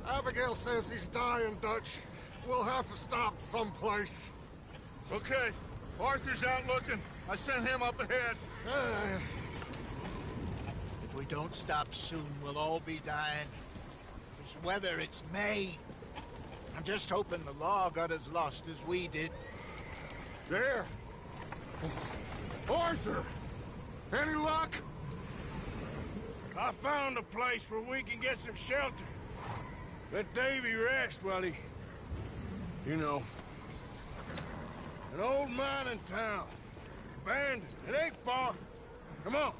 Abigail says he's dying, Dutch. We'll have to stop someplace. Okay. Arthur's out looking. I sent him up ahead. If we don't stop soon, we'll all be dying. This weather, it's May. I'm just hoping the law got as lost as we did. There! Arthur! Any luck? I found a place where we can get some shelter. Let Davy rest while he... You know. An old mining town. Abandoned. It ain't far. Come on.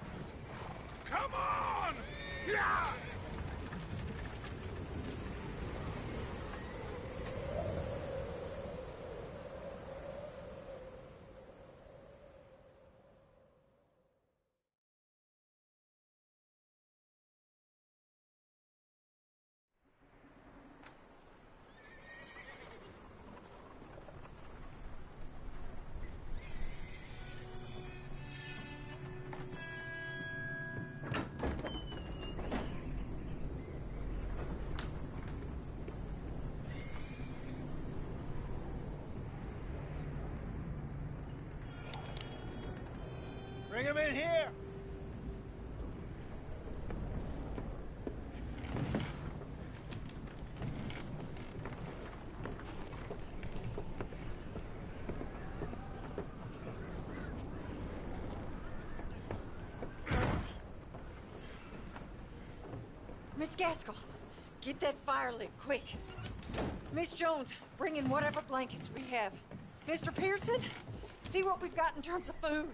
Come on! Yeah! Bring him in here! Miss Gaskell, get that fire lit, quick. Miss Jones, bring in whatever blankets we have. Mr. Pearson, see what we've got in terms of food.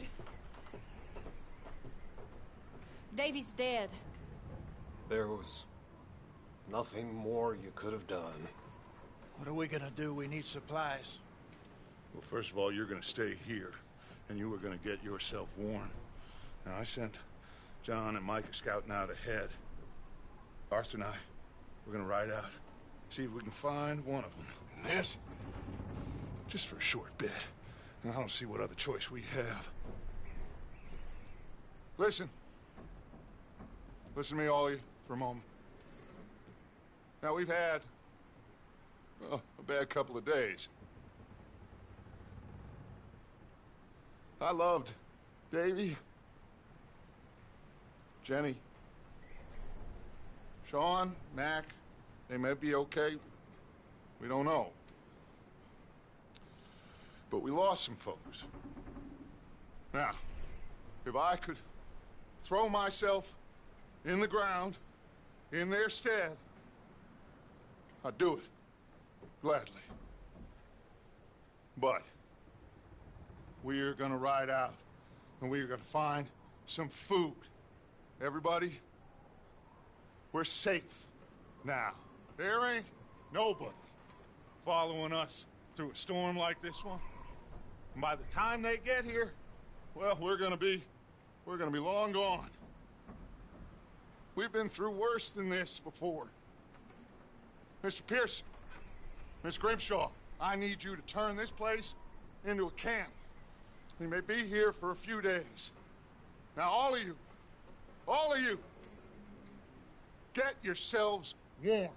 Davy's dead. There was nothing more you could have done. What are we gonna do? We need supplies. Well, first of all, you're gonna stay here, and you were gonna get yourself warm. Now, I sent John and Micah scouting out ahead. Arthur and I, we're gonna ride out, see if we can find one of them. And this? Just for a short bit. And I don't see what other choice we have. Listen. Listen to me, all of you, for a moment. Now, we've had, well, a bad couple of days. I loved Davy, Jenny, Sean, Mac. They may be okay. We don't know. But we lost some folks. Now, if I could throw myself in the ground, in their stead, I'd do it, gladly. But we're gonna ride out, and we're gonna find some food. Everybody, we're safe now. There ain't nobody following us through a storm like this one. And by the time they get here, well, we're gonna be long gone. We've been through worse than this before. Mr. Pearson, Miss Grimshaw, I need you to turn this place into a camp. We may be here for a few days. Now, all of you, get yourselves warm.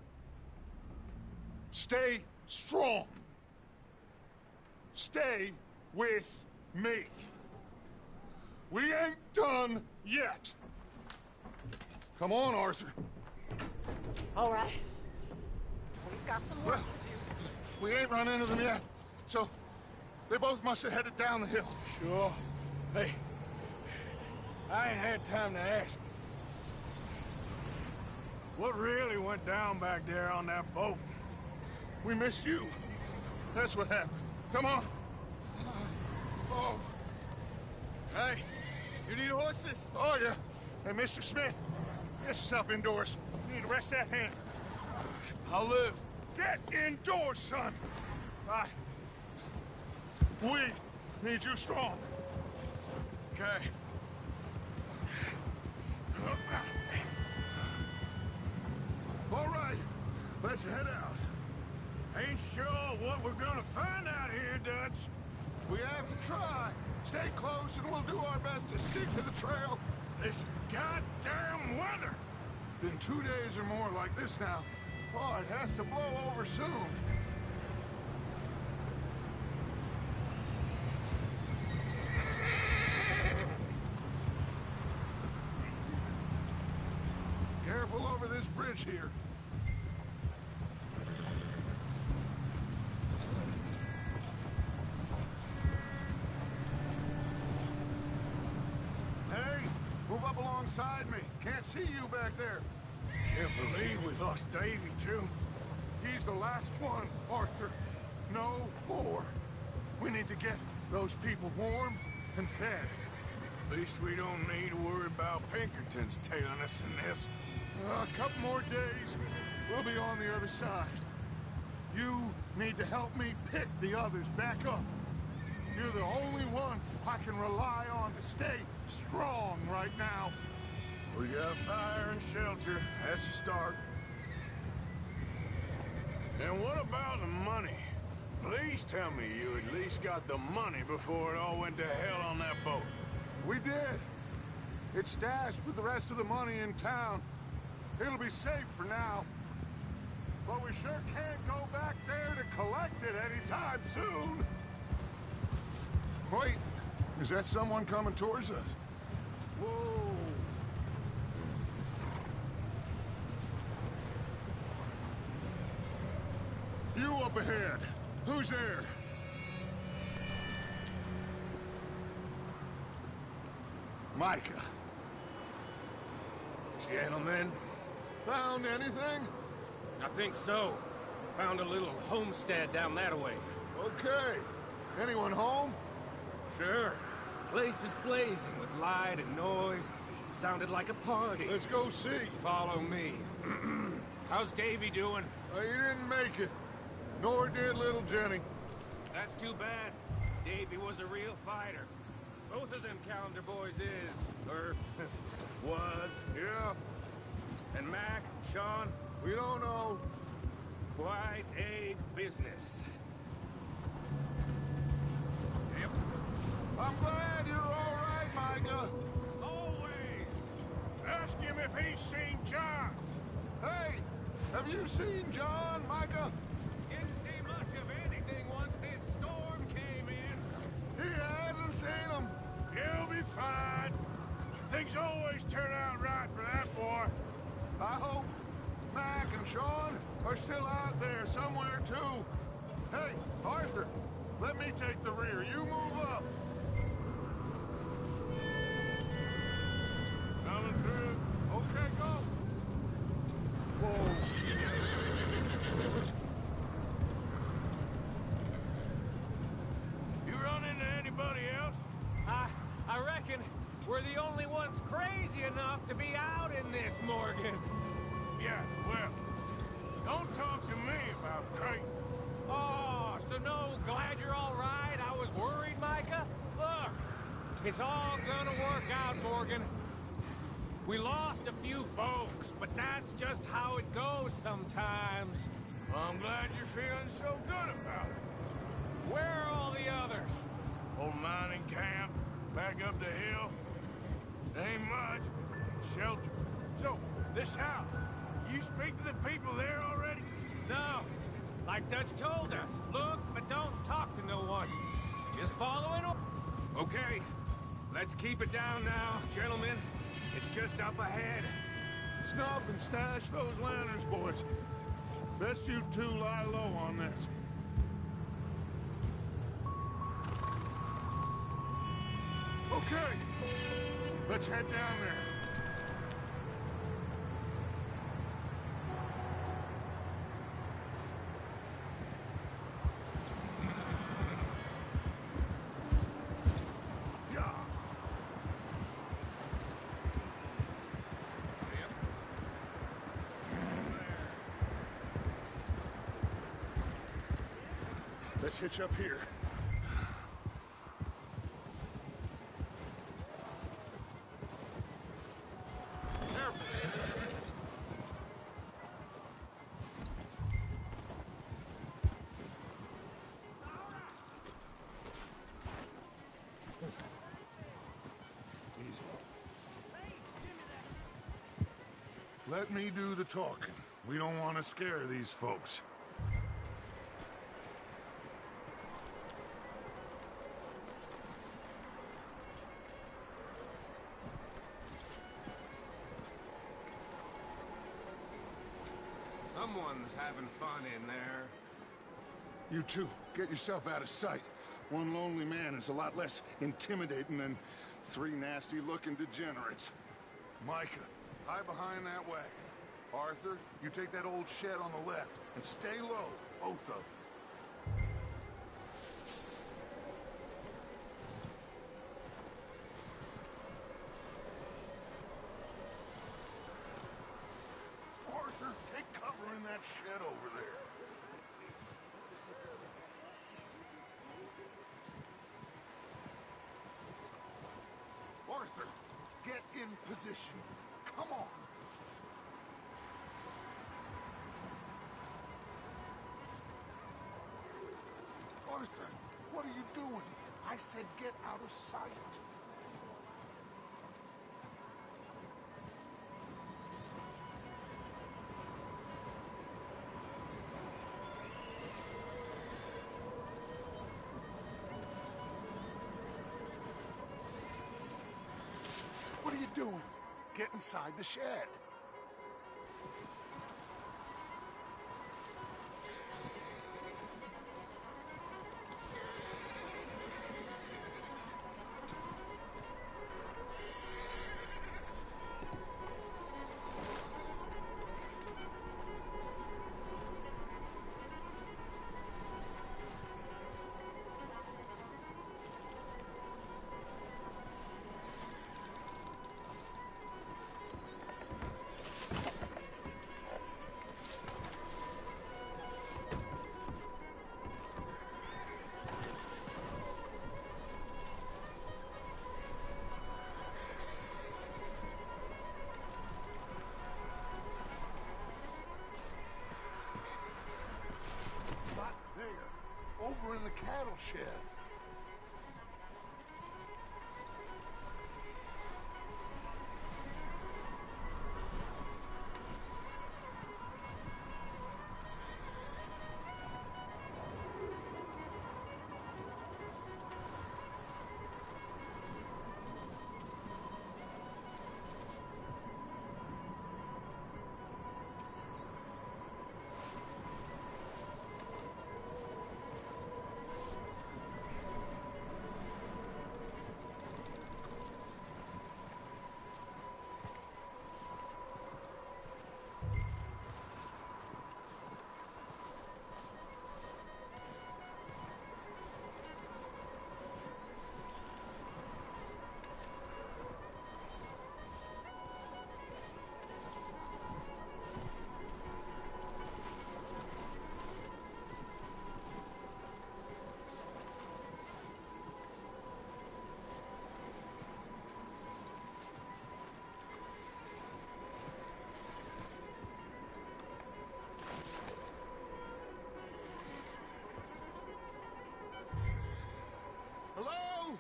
Stay strong. Stay with me. We ain't done yet. Come on, Arthur. All right. We've got some work to do. We ain't run into them yet, so they both must have headed down the hill. Sure. Hey, I ain't had time to ask. What really went down back there on that boat? We missed you. That's what happened. Come on. Oh. Hey, you need horses? Oh, yeah. Hey, Mr. Smith, get yourself indoors. You need to rest that hand. I'll live. Get indoors, son. We need you strong. Okay. All right, let's head out. Ain't sure what we're gonna find out here, Dutch. We have to try. Stay close and we'll do our best to stick to the trail. This goddamn weather! Been 2 days or more like this now. Oh, it has to blow over soon. Careful over this bridge here. Hey, move up alongside me. Can't see you back there. Can't believe we lost Davy, too. He's the last one, Arthur. No more. We need to get those people warm and fed. At least we don't need to worry about Pinkertons tailing us in this. A couple more days, we'll be on the other side. You need to help me pick the others back up. You're the only one I can rely on to stay strong right now. We got fire and shelter. That's a start. And what about the money? Please tell me you at least got the money before it all went to hell on that boat. We did. It's stashed with the rest of the money in town. It'll be safe for now. But we sure can't go back there to collect it anytime soon. Wait, is that someone coming towards us? Whoa. You up ahead. Who's there? Micah. Gentlemen, Found anything? I think so. Found a little homestead down that way. Okay. Anyone home? Sure. Place is blazing with light and noise. Sounded like a party. Let's go see. Follow me. How's Davy doing? He didn't make it. Nor did little Jenny. That's too bad. Davy was a real fighter. Both of them Calendar boys is, or was. Yeah, And Mac, Sean, we don't know. quite a business. Yep. I'm glad you're all right, Micah. Always. Ask him if he's seen John. Hey, have you seen John, Micah? Didn't see much of anything once this storm came in. He hasn't seen him. He'll be fine. Things always turn out right for that boy. I hope Mac and Sean are still out there somewhere, too. Hey, Arthur, let me take the rear. You move up. Coming through. Okay, go. Whoa. You run into anybody else? I reckon we're the only ones crazy enough to be out in this, Morgan. Yeah, well, don't talk to me about crazy. Oh, so no, glad you're all right. I was worried, Micah. Look, it's all gonna work out, Morgan. We lost a few folks, but that's just how it goes sometimes. I'm glad you're feeling so good about it. Where are all the others? Old mining camp, back up the hill. Ain't much, but shelter. So, this house, you speak to the people there already? No, like Dutch told us. Look, but don't talk to no one. Just following up. Okay, let's keep it down now, gentlemen. It's just up ahead. Snuff and stash those lanterns, boys. Best you two lie low on this. Okay, let's head down there. Yeah. Let's hitch up here. Let me do the talking. We don't want to scare these folks. Someone's having fun in there. You two, get yourself out of sight. One lonely man is a lot less intimidating than 3 nasty-looking degenerates. Micah, hide behind that wagon. Arthur, you take that old shed on the left, and stay low, both of you. Arthur, take cover in that shed over there. Arthur, get in position. Come on. Arthur, what are you doing? I said get out of sight. What are you doing? Get inside the shed. Over in the cattle shed. Hello?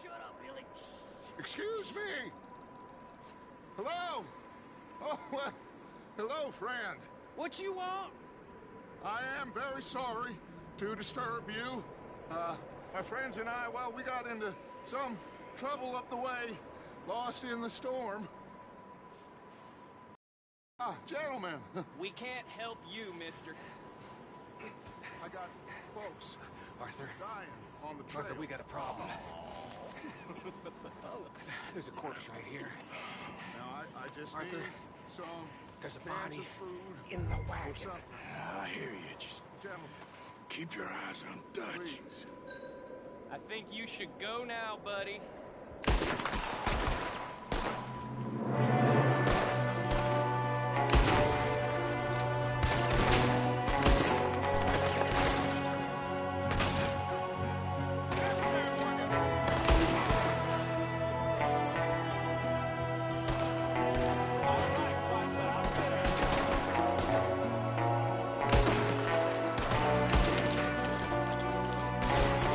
Shut up, Billy. Excuse me? Hello? Oh, well, hello, friend. What you want? I am very sorry to disturb you. My friends and I, well, we got into some trouble up the way, lost in the storm. Gentlemen, We can't help you, mister. I got folks Arthur, dying on the trail. Arthur, we got a problem. Folks. There's a corpse right here. Now, I just Arthur, need some There's a cans body of food in the or wagon. something. I hear you. Just Gentlemen, keep your eyes on Dutch. please. I think you should go now, buddy.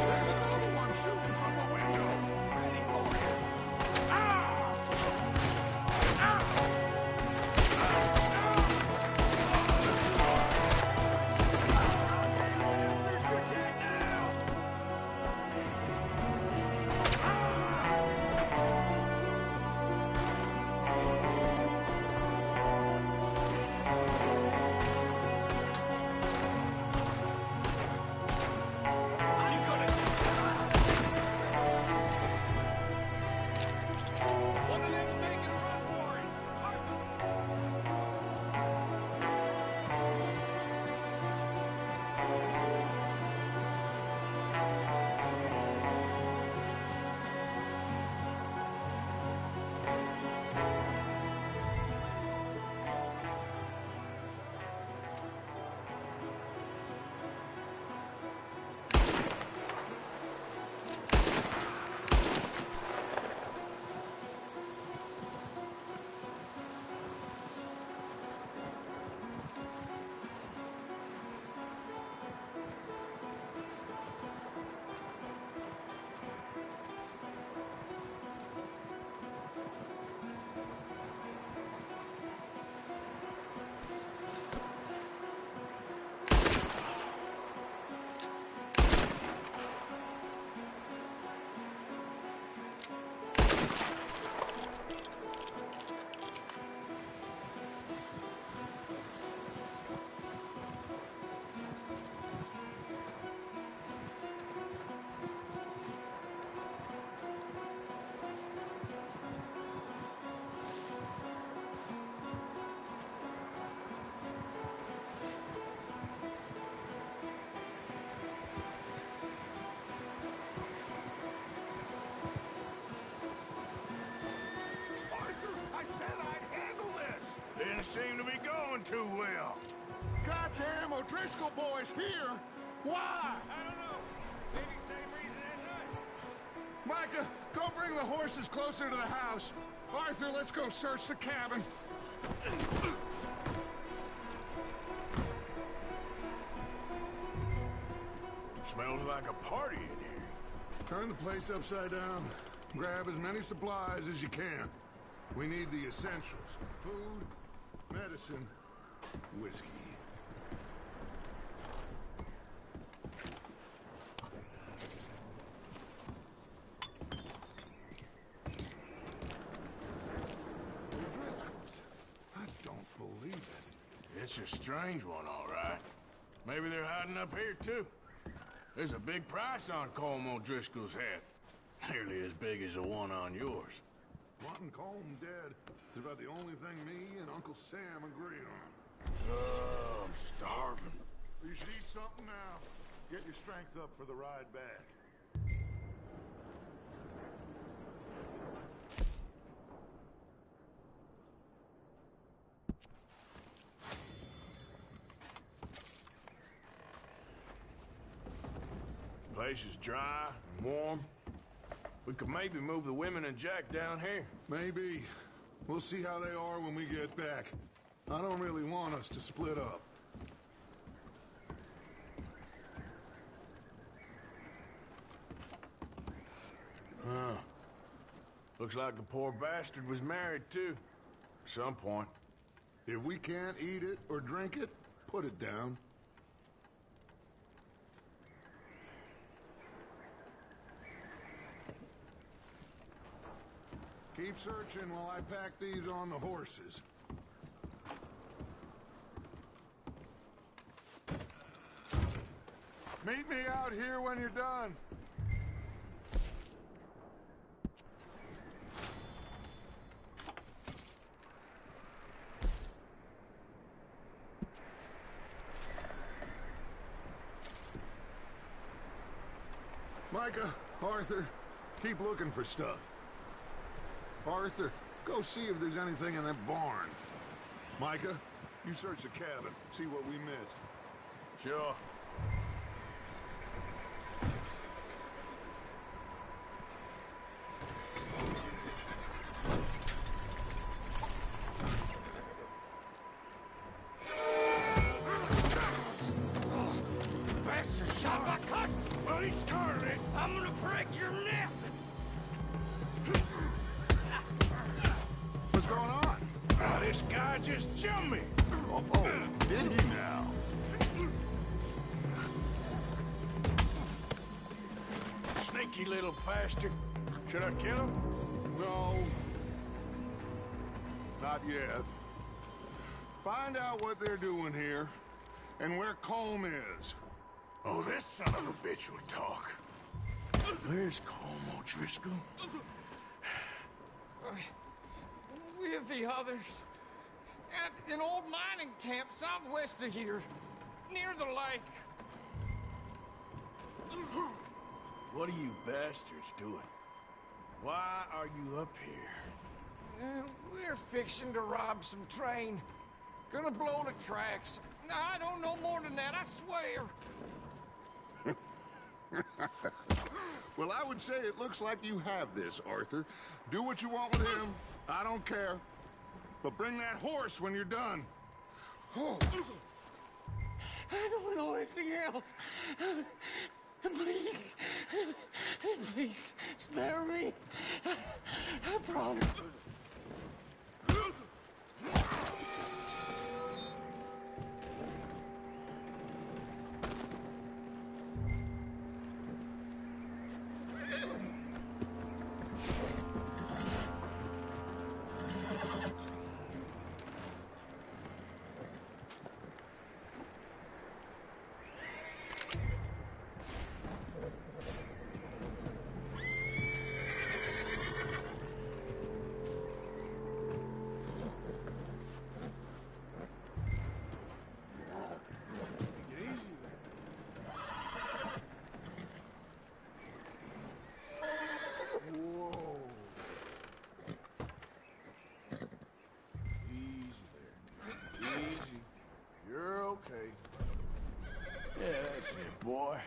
There's another one shooting from the window. Ready for it. Ah! seem to be going too well. Goddamn O'Driscoll boys here! Why? I don't know. Maybe same reason as us. Micah, go bring the horses closer to the house. Arthur, let's go search the cabin. Smells like a party in here. Turn the place upside down. Grab as many supplies as you can. We need the essentials. Food, medicine, whiskey. I don't believe it. It's a strange one, all right. Maybe they're hiding up here, too. There's a big price on Colm O'Driscoll's head. Nearly as big as the one on yours. Wanting Colm dead is about the only thing me and Uncle Sam agree on. Oh, I'm starving. You should eat something now. Get your strength up for the ride back. Place is dry and warm. We could maybe move the women and Jack down here. Maybe. We'll see how they are when we get back. I don't really want us to split up. Huh. Looks like the poor bastard was married, too. At some point. If we can't eat it or drink it, put it down. Keep searching while I pack these on the horses. Meet me out here when you're done. Micah, Arthur, keep looking for stuff. Arthur, go see if there's anything in that barn. Micah, you search the cabin, see what we missed. Sure. Bastard shot my cousin! Well, he started it. I'm gonna break your neck! What's going on? This guy just jumped me. Oh, did he now? Sneaky little bastard. Should I kill him? No. Not yet. Find out what they're doing here, and where Colm is. Oh, this son of a bitch will talk. Where's Colm O'Driscoll? With the others. At an old mining camp southwest of here. Near the lake. What are you bastards doing? Why are you up here? We're fixing to rob some train. Gonna blow the tracks. I don't know more than that, I swear. Well, I would say it looks like you have this, Arthur. Do what you want with him. I don't care. But bring that horse when you're done. Oh. I don't know anything else. Please. Please, spare me. I promise. Yeah, that's it, boy.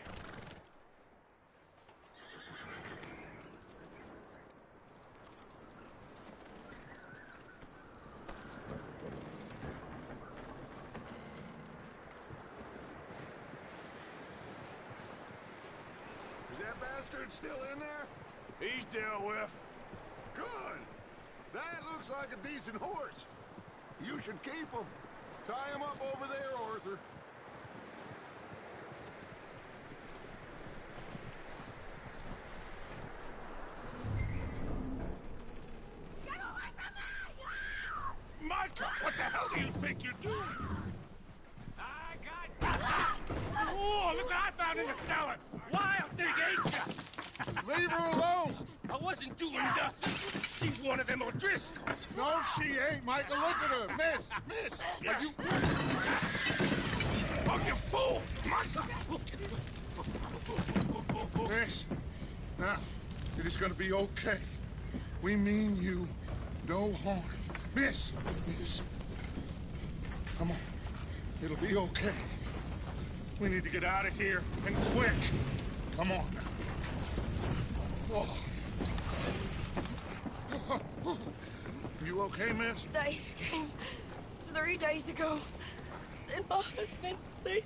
Is that bastard still in there? He's dealt with. Good. That looks like a decent horse. You should keep him. Tie him up over there, Arthur. Micah, what the hell do you think you're doing? I got... Oh, look what I found in the cellar! Wild thing, ain't ya? Leave her alone! I wasn't doing nothing. She's one of them O'Driscolls. No, she ain't, Micah. Look at her. Miss, are you... Oh, you fool! Micah! Miss, now, it is gonna be okay. We mean you no harm. Miss, come on. It'll be okay. We need to get out of here, and quick. Come on now. Oh. You okay, miss? They came 3 days ago. And my husband, they...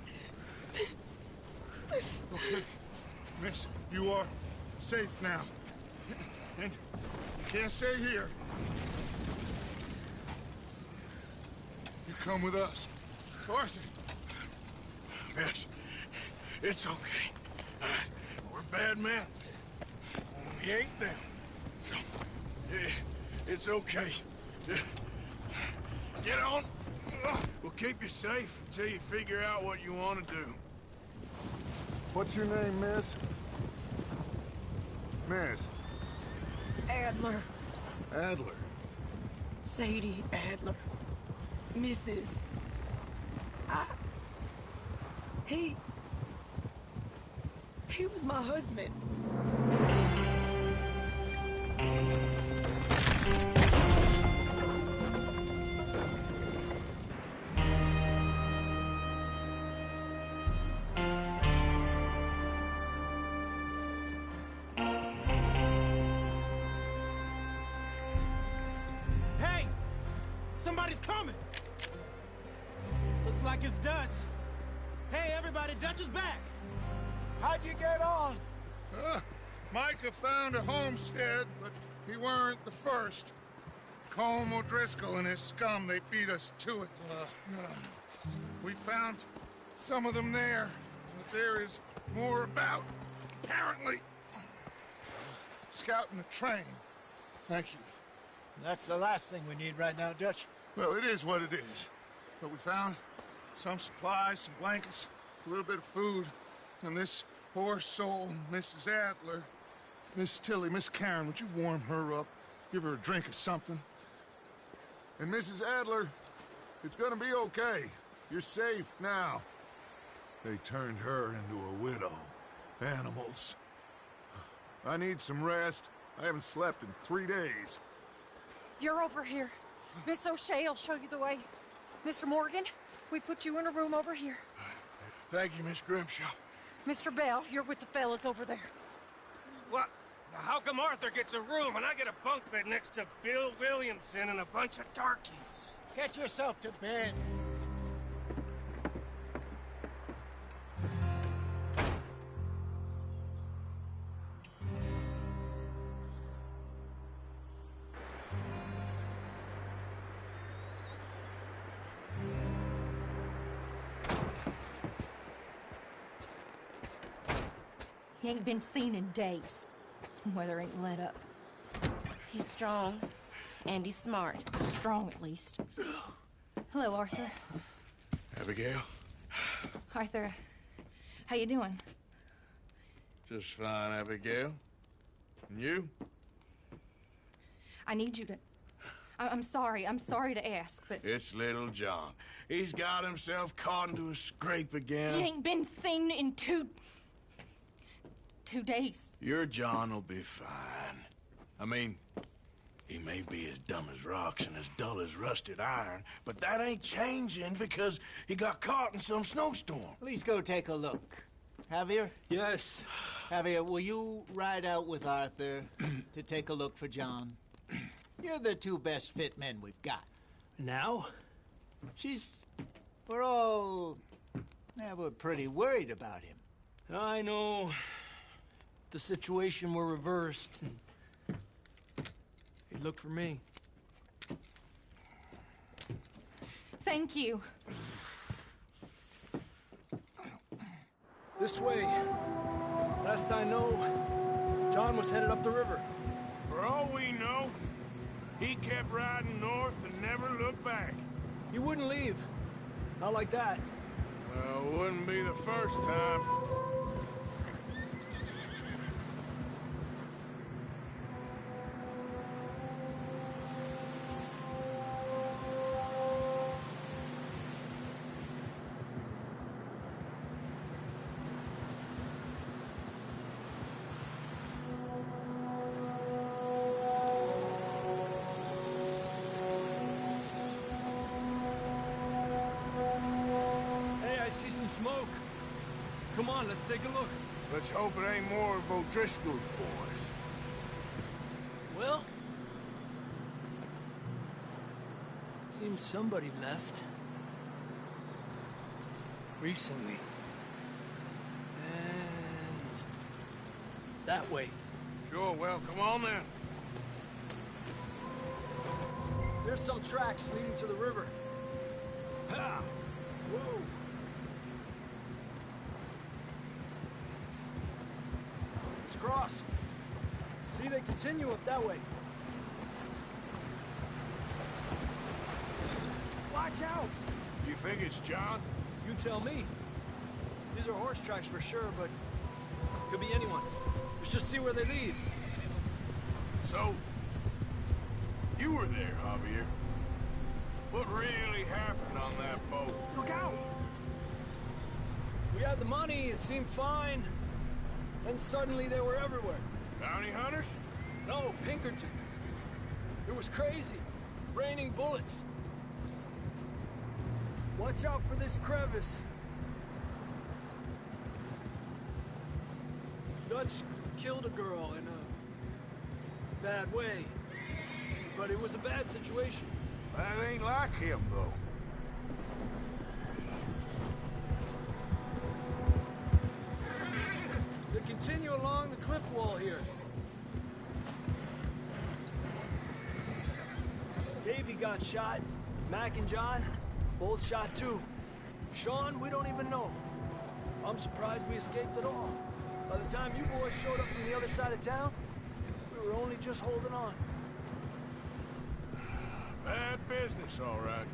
Okay. Miss, you are safe now. And you can't stay here. You come with us. Arthur. Miss, it's okay. We're bad men. We ain't them. It's okay. Get on. We'll keep you safe until you figure out what you want to do. What's your name, miss? Miss. Adler. Adler. Sadie Adler. Mrs. He was my husband. Hey! Somebody's coming! Looks like it's Dutch. Hey, everybody, Dutch is back! How'd you get on? Micah found a homestead, but he weren't the first. Colm O'Driscoll and his scum, they beat us to it. We found some of them there, but there is more about, apparently. Scouting the train. Thank you. That's the last thing we need right now, Dutch. Well, it is what it is. But we found some supplies, some blankets, a little bit of food, and this poor soul, Mrs. Adler, Miss Tilly, Miss Karen, would you warm her up? Give her a drink or something? And Mrs. Adler, it's gonna be okay. You're safe now. They turned her into a widow. Animals. I need some rest. I haven't slept in 3 days. You're over here. Miss O'Shea will show you the way. Mr. Morgan, we put you in a room over here. Thank you, Miss Grimshaw. Mr. Bell, you're with the fellas over there. What? How come Arthur gets a room and I get a bunk bed next to Bill Williamson and a bunch of darkies? Get yourself to bed. He ain't been seen in days. Weather ain't let up. He's strong, and he's smart. Strong, at least. Hello, Arthur. Abigail? Arthur, how you doing? Just fine, Abigail. And you? I need you to... I'm sorry to ask, but... It's little John. He's got himself caught into a scrape again. He ain't been seen in 2 days. Your John will be fine. I mean, He may be as dumb as rocks and as dull as rusted iron, but that ain't changing because he got caught in some snowstorm. Please go take a look. Javier? Yes. Javier, will you ride out with Arthur to take a look for John? You're the two best fit men we've got. Now? We're all... Yeah, we're pretty worried about him. I know. If the situation were reversed, he'd look for me. Thank you. This way. Last I know, John was headed up the river. For all we know, he kept riding north and never looked back. He wouldn't leave. Not like that. Well, wouldn't be the first time. Smoke. Come on, let's take a look. Let's hope it ain't more of O'Driscoll's boys. Well, seems somebody left. Recently. And that way. Sure, well, come on then. There's some tracks leading to the river. Ha! Whoa! Cross. See, they continue up that way. Watch out! You think it's John? You tell me. These are horse tracks for sure, but could be anyone. Let's just see where they lead. So, you were there, Javier. What really happened on that boat? Look out! We had the money, it seemed fine. Then suddenly they were everywhere. Bounty hunters? No, Pinkertons. It was crazy. Raining bullets. Watch out for this crevice. Dutch killed a girl in a bad way. But it was a bad situation. That ain't like him, though. Continue along the cliff wall here. Davey got shot. Mac and John, both shot too. Sean, we don't even know. I'm surprised we escaped at all. By the time you boys showed up from the other side of town, we were only just holding on. Bad business, all right.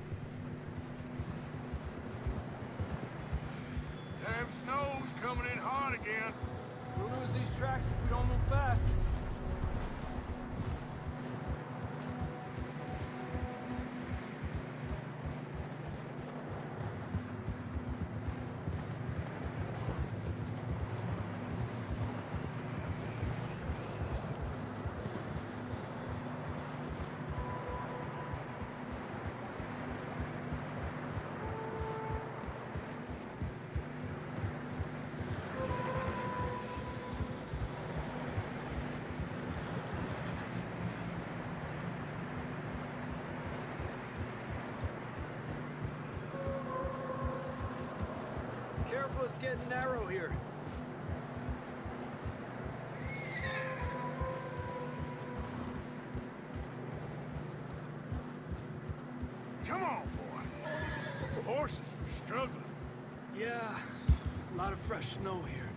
Damn snow's coming in hard again. We'll lose these tracks if we don't move fast. Careful, it's getting narrow here. Come on, boy. The horses are struggling. Yeah, a lot of fresh snow here.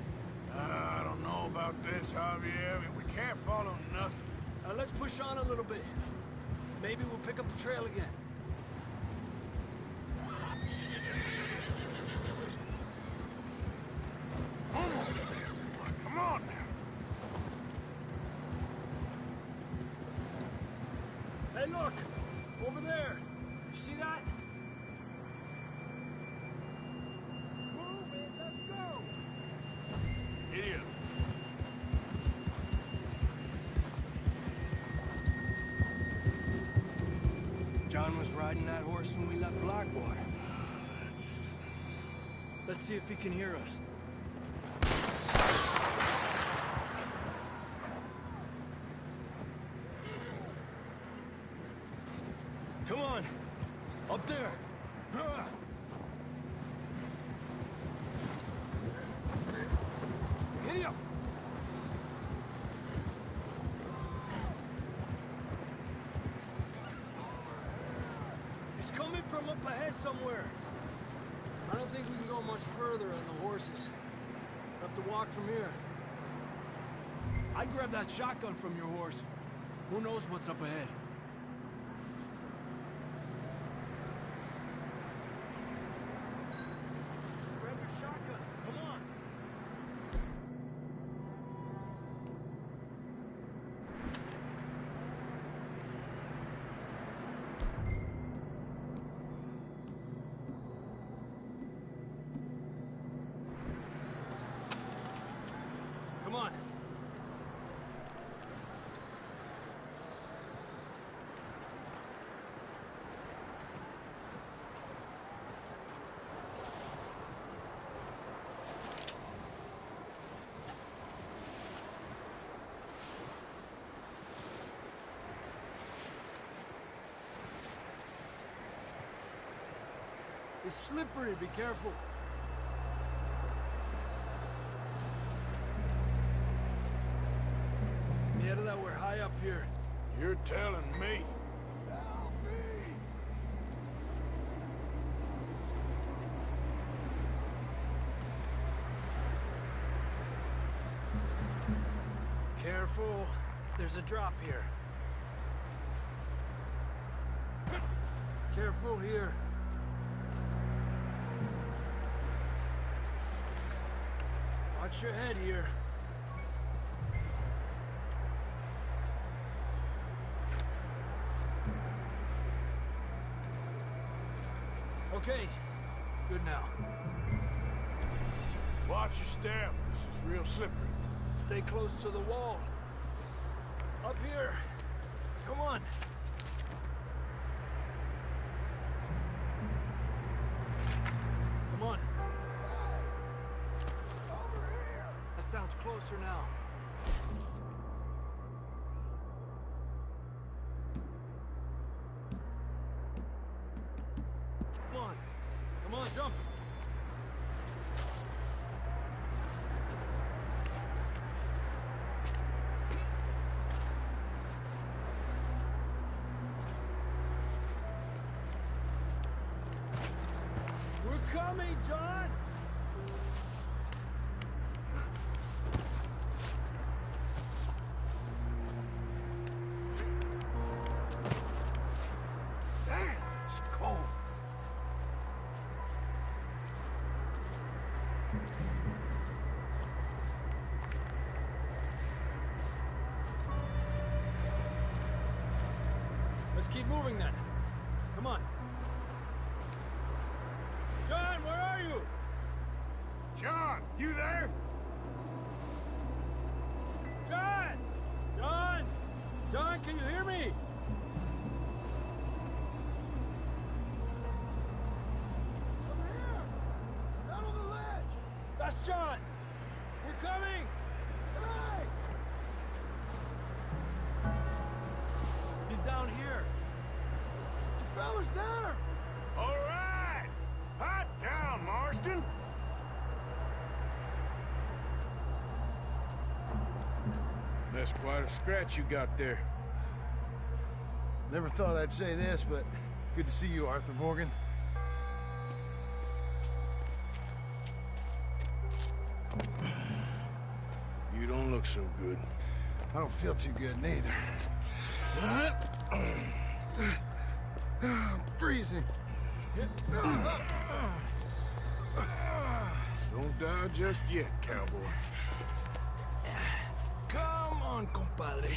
I don't know about this, Javier. I mean, we can't follow nothing. Let's push on a little bit. Maybe we'll pick up the trail again. Almost there, boy. Come on now. Hey, look! Over there! You see that? Move it! Let's go! Idiot. was riding that horse when we left Blackwater. Let's see if he can hear us. Come on! Up there! Giddy up! It's coming from up ahead somewhere. I don't think we can go much further on the horses. We'll have to walk from here. I'd grab that shotgun from your horse. Who knows what's up ahead? Grab your shotgun. Come on. Come on. It's slippery, be careful. Yeah, that we're high up here. You're telling me. Careful. There's a drop here. Careful here. Watch your head here. Okay. Good now. Watch your step. This is real slippery. Stay close to the wall. Up here. Come on. Come on. That sounds closer now. Come on. Come on, jump. We're coming, John! Damn, it's cold. Let's keep moving then. Come on. John, where are you? John, you there? John! John! John, can you hear me? Over here! Out on the ledge! That's John! We're coming! Hey! He's down here. The fella's there! All right. Hot down, Marston. That's quite a scratch you got there. Never thought I'd say this, but good to see you, Arthur Morgan. You don't look so good. I don't feel too good neither. I'm freezing. Don't die just yet, cowboy. Come on, compadre.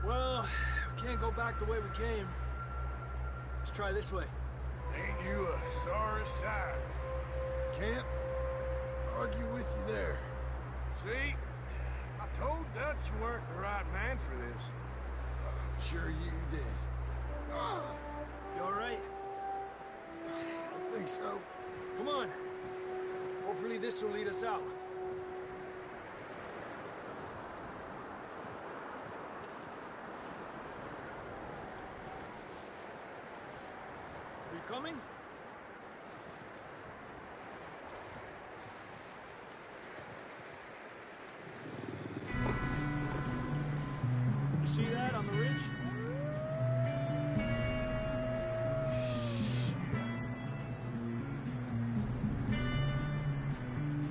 Well, we can't go back the way we came. Let's try this way. Ain't you a sorry sight? Can't argue with you there. See? I told Dutch you weren't the right man for this. I'm sure you did. You all right? I think so. Come on. Hopefully this will lead us out. Are you coming? You see that on the ridge?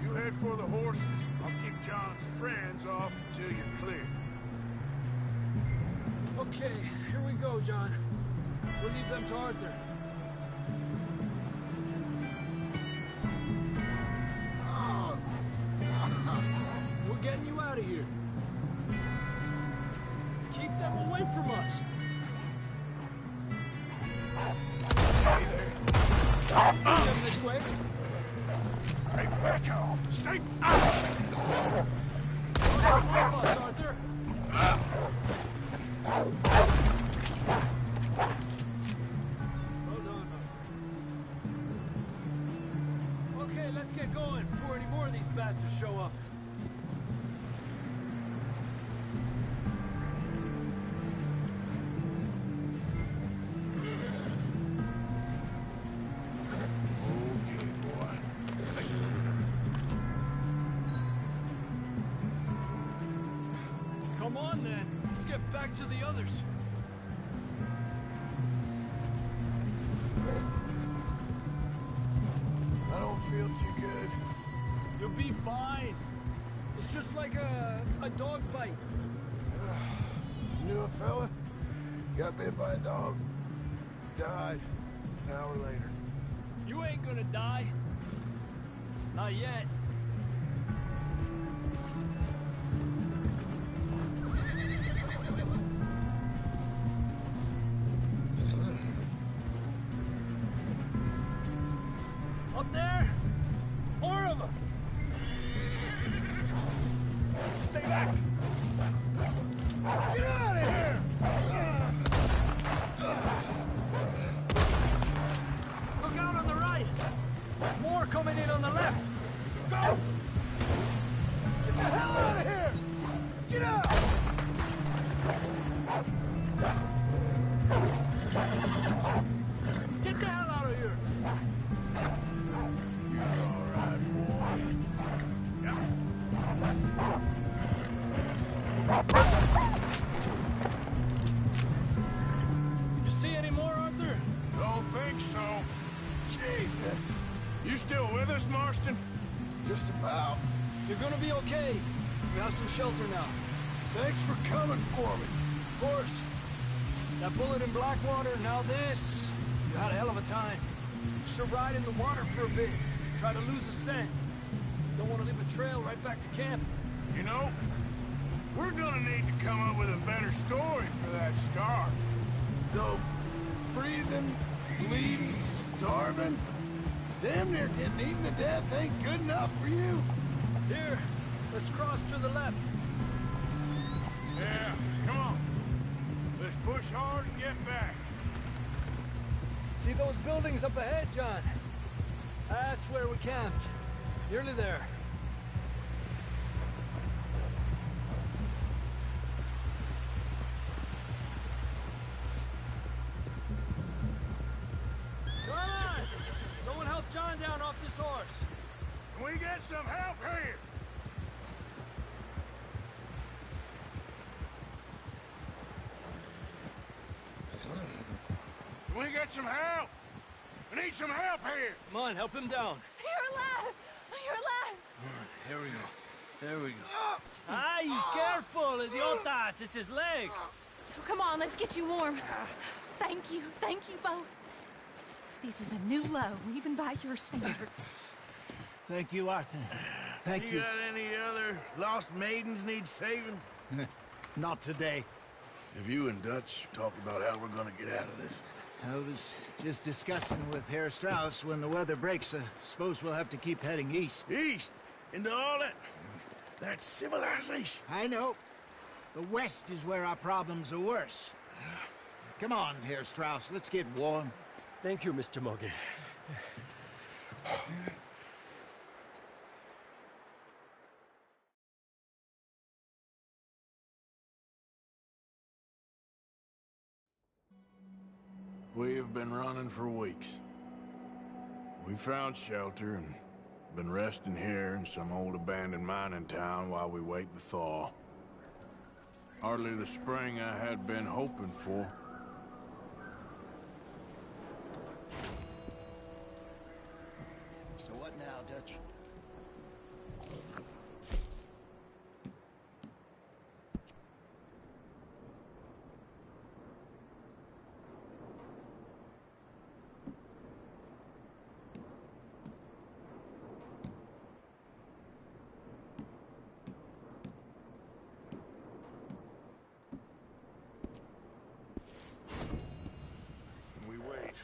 You head for the horses. I'll keep John's friends off until you're clear. Okay, here we go, John. We'll leave them to Arthur. We're getting you out of here. Keep them away from us. Hey there. Lead them this way. Hey, back off. Stay out. Off us, Arthur. Well done, Arthur. Okay, let's get going before any more of these bastards show up. Okay, boy. Listen. Come on, then. Let's get back to the others. I don't feel too good. You'll be fine. It's just like a dog bite. Knew a fella? Got bit by a dog. Died an hour later. You ain't gonna die. Not yet. Up there? More of them! Stay back! Get out of here! Look out on the right! More coming in on the left! Go! Get the hell out of here! Get out! Get the hell out of here! You're all right, boy. You see any more, Arthur? Don't think so. Jesus! You still with us, Marston? Just about. You're gonna be okay. We have some shelter now. Thanks for coming for me. Of course. That bullet in Blackwater, now this. You had a hell of a time. Should ride in the water for a bit. Try to lose a scent. Don't want to leave a trail right back to camp. You know, we're gonna need to come up with a better story for that scar. So, freezing, bleeding, starving, damn near getting eaten to death ain't good enough for you. Here, let's cross to the left. Yeah, come on. Let's push hard and get back. See those buildings up ahead, John? That's where we camped. Nearly there. Come on! Someone help John down off this horse. Can we get some help here? Can we get some help? We need some help here. Come on, help him down. You're alive! You're alive! Here we go. There we go. Ay, careful, idiotas! It's his leg. Come on, let's get you warm. Thank you both. This is a new low, even by your standards. Thank you, Arthur. Thank you. You got any other lost maidens need saving? Not today. Have you and Dutch talked about how we're gonna get out of this? I was just discussing with Herr Strauss when the weather breaks. I suppose we'll have to keep heading east. East? Into all that? That's civilization. I know. The West is where our problems are worse. Come on here, Strauss. Let's get warm. Thank you, Mr. Morgan. We have been running for weeks. We found shelter and been resting here in some old abandoned mining town while we wait the thaw. Hardly the spring I had been hoping for. So what now, Dutch? We wait.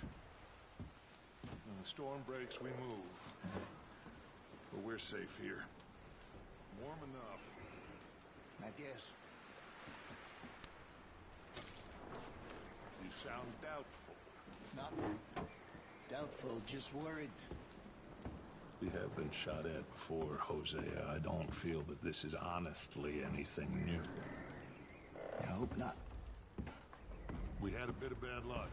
When the storm breaks, we move. But we're safe here. Warm enough. I guess. You sound doubtful. Not doubtful, just worried. We have been shot at before, Hosea. I don't feel that this is honestly anything new. I hope not. We had a bit of bad luck,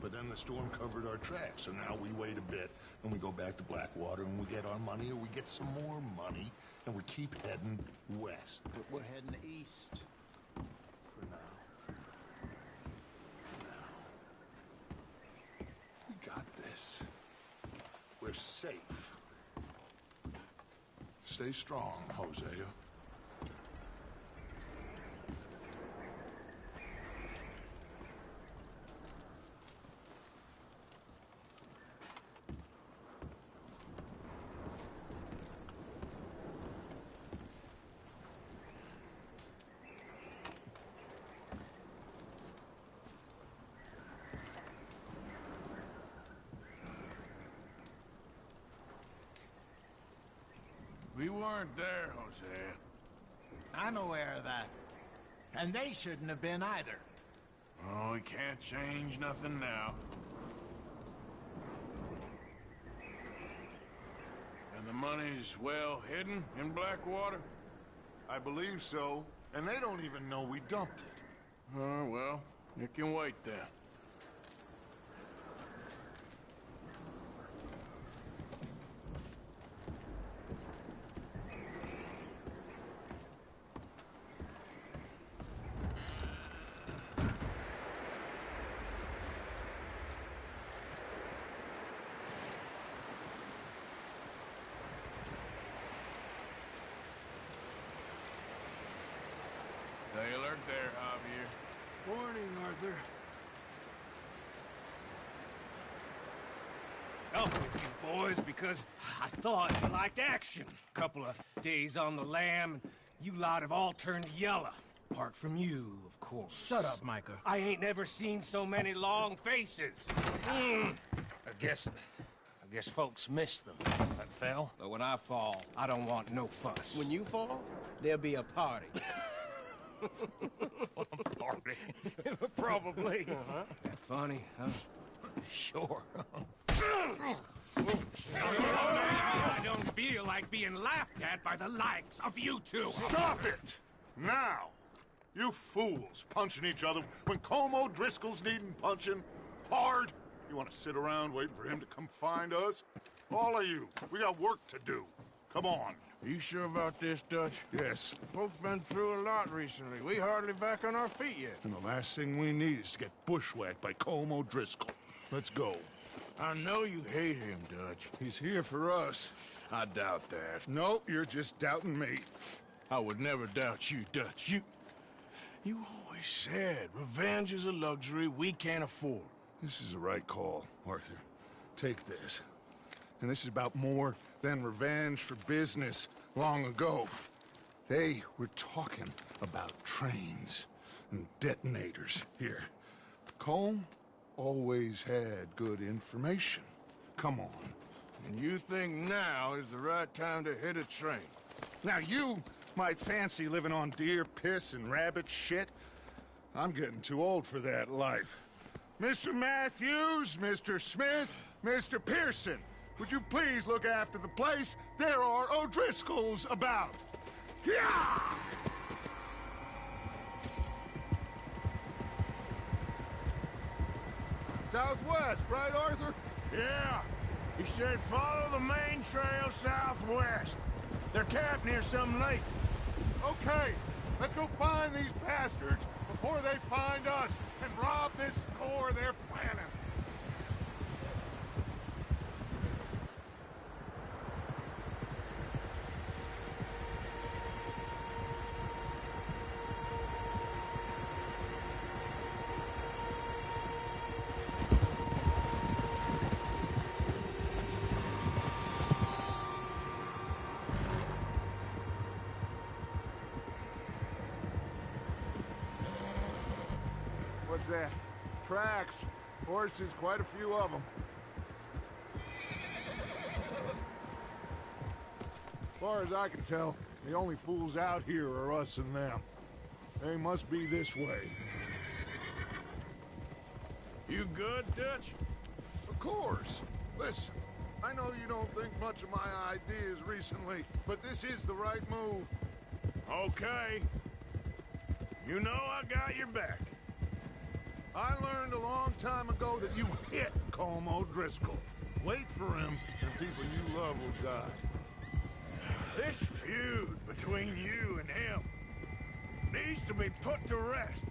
but then the storm covered our tracks, so now we wait a bit, and we go back to Blackwater, and we get our money, or we get some more money, and we keep heading west. But we're heading east. For now. We got this. We're safe. Stay strong, Hosea. We weren't there, Hosea. I'm aware of that. And they shouldn't have been either. Oh, we can't change nothing now. And the money's well hidden in Blackwater? I believe so, and they don't even know we dumped it. Oh, well, it can wait then. Stay alert there, Javier. Morning, Arthur. Up with you boys because I thought you liked action. Couple of days on the lam, and you lot have all turned yellow. Apart from you, of course. Shut up, Micah. I ain't never seen so many long faces. I guess folks miss them. That fell. But when I fall, I don't want no fuss. When you fall, there'll be a party. Party. Probably. That funny, huh? Sure. I don't feel like being laughed at by the likes of you two. Stop it! Now! You fools punching each other when Como Driscoll's needing punching hard. You want to sit around waiting for him to come find us? All of you, we got work to do. Come on. Are you sure about this, Dutch? Yes. Folks been through a lot recently. We hardly back on our feet yet. And the last thing we need is to get bushwhacked by Como Driscoll. Let's go. I know you hate him, Dutch. He's here for us. I doubt that. No, you're just doubting me. I would never doubt you, Dutch. You always said revenge is a luxury we can't afford. This is the right call, Arthur. Take this. And this is about more than revenge for business long ago. They were talking about trains and detonators here. Colm always had good information. Come on. And you think now is the right time to hit a train? Now you might fancy living on deer piss and rabbit shit. I'm getting too old for that life. Mr. Matthews, Mr. Smith, Mr. Pearson, would you please look after the place? There are O'Driscolls about. Yeah! Southwest, right, Arthur? Yeah. He said follow the main trail southwest. They're camped near some lake. Okay, let's go find these bastards before they find us and rob this store they're planning. What's that? Tracks. Horses, quite a few of them. As far as I can tell, the only fools out here are us and them. They must be this way. You good, Dutch? Of course. Listen, I know you don't think much of my ideas recently, but this is the right move. Okay. You know I got your back. I learned a long time ago that you hit Colm O'Driscoll. Wait for him, and people you love will die. This feud between you and him needs to be put to rest,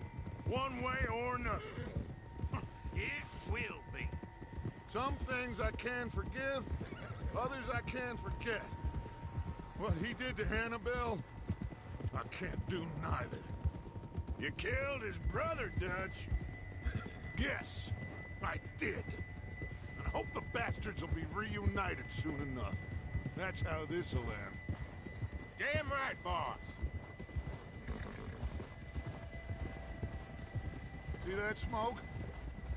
one way or another. It will be. Some things I can forgive, others I can forget. What he did to Annabelle, I can't do neither. You killed his brother, Dutch. Yes, I did. And I hope the bastards will be reunited soon enough. That's how this'll end. Damn right, boss. See that smoke?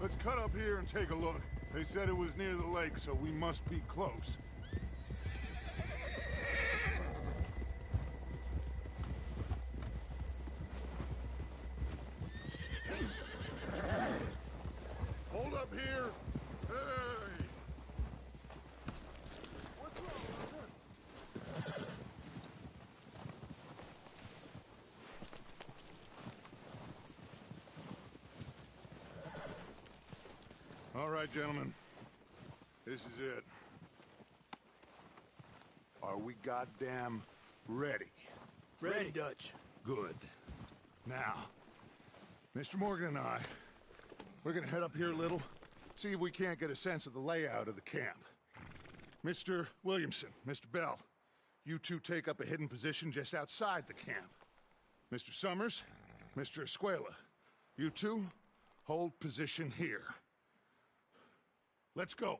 Let's cut up here and take a look. They said it was near the lake, so we must be close. Hold up here. Hey! What's wrong? All right, gentlemen. This is it. Are we goddamn ready? Ready, Dutch. Good. Now, Mr. Morgan and I, we're gonna head up here a little, see if we can't get a sense of the layout of the camp. Mr. Williamson, Mr. Bell, you two take up a hidden position just outside the camp. Mr. Summers, Mr. Escuela, you two hold position here. Let's go.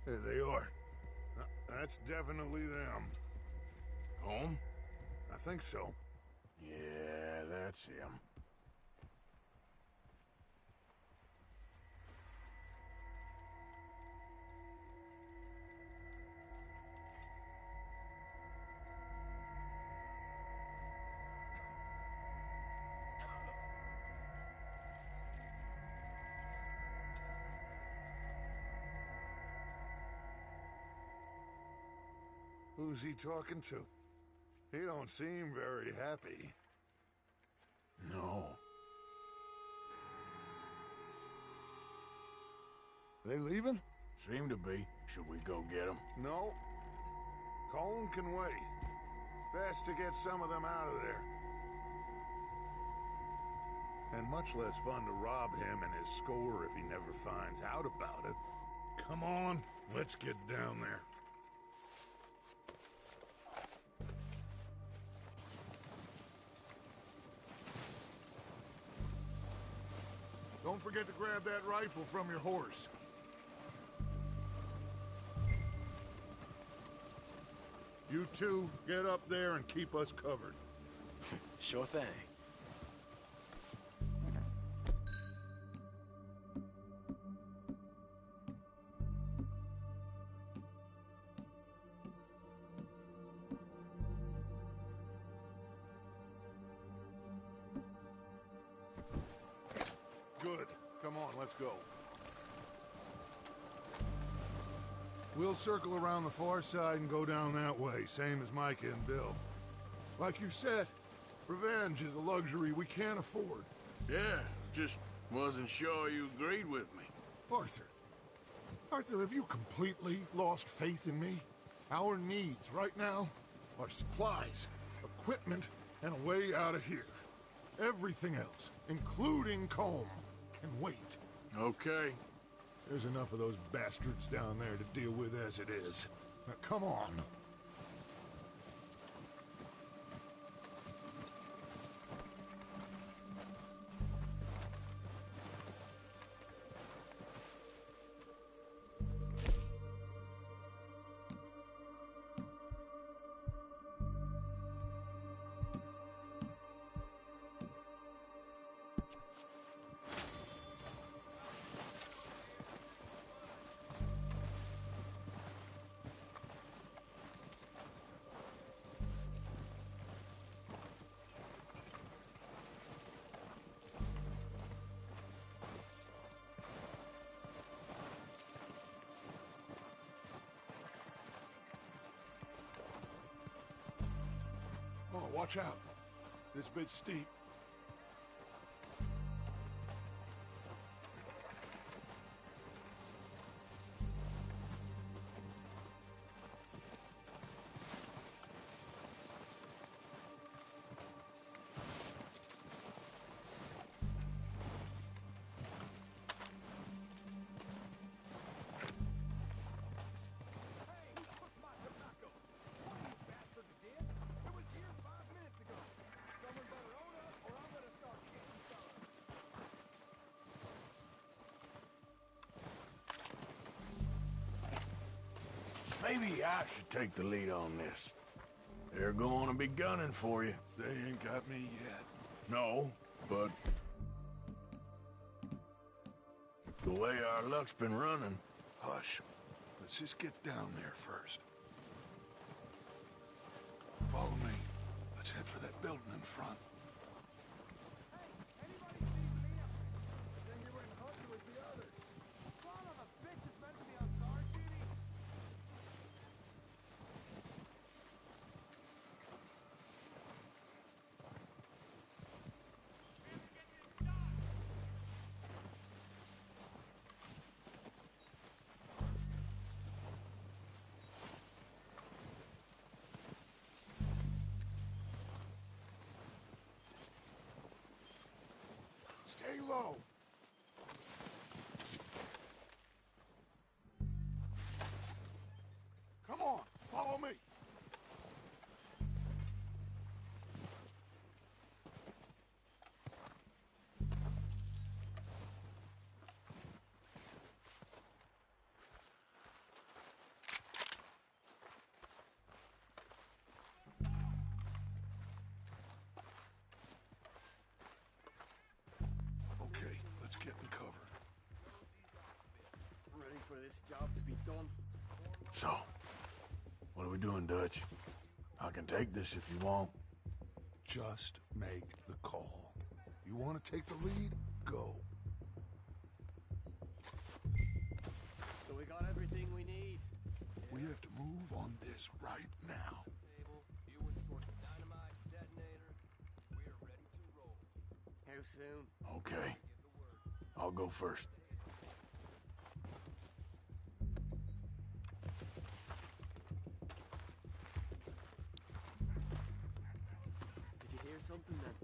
There they are. That's definitely them. Home? I think so. Yeah, that's him. Who's he talking to? He don't seem very happy. No. They leaving? Seem to be. Should we go get them? No. Colm can wait. Best to get some of them out of there. And much less fun to rob him and his score if he never finds out about it. Come on, let's get down there. Don't forget to grab that rifle from your horse. You two, get up there and keep us covered. Sure thing. Good. Come on, let's go. We'll circle around the far side and go down that way, same as Micah and Bill. Like you said, revenge is a luxury we can't afford. Yeah, just wasn't sure you agreed with me. Arthur, have you completely lost faith in me? Our needs right now are supplies, equipment, and a way out of here. Everything else, including Colm, can wait. Okay. There's enough of those bastards down there to deal with as it is. Now, come on. Oh, watch out. This bit's steep. Maybe I should take the lead on this. They're going to be gunning for you. They ain't got me yet. No, but the way our luck's been running. Hush. Let's just get down there first. Follow me. Let's head for that building in front. Stay low. Come on, follow me. Okay, let's get in cover. Ready for this job to be done? So, what are we doing, Dutch? I can take this if you want. Just make the call. You want to take the lead? Go. So we got everything we need. We have to move on this right now. You insert the dynamite detonator. We're ready to roll. How soon? Okay. I'll go first. Did you hear something then?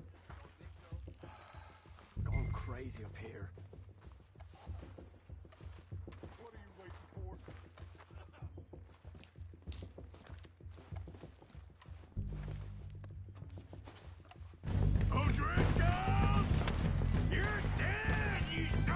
Going crazy up here. What are you waiting for? O'Driscolls! You're dead, you son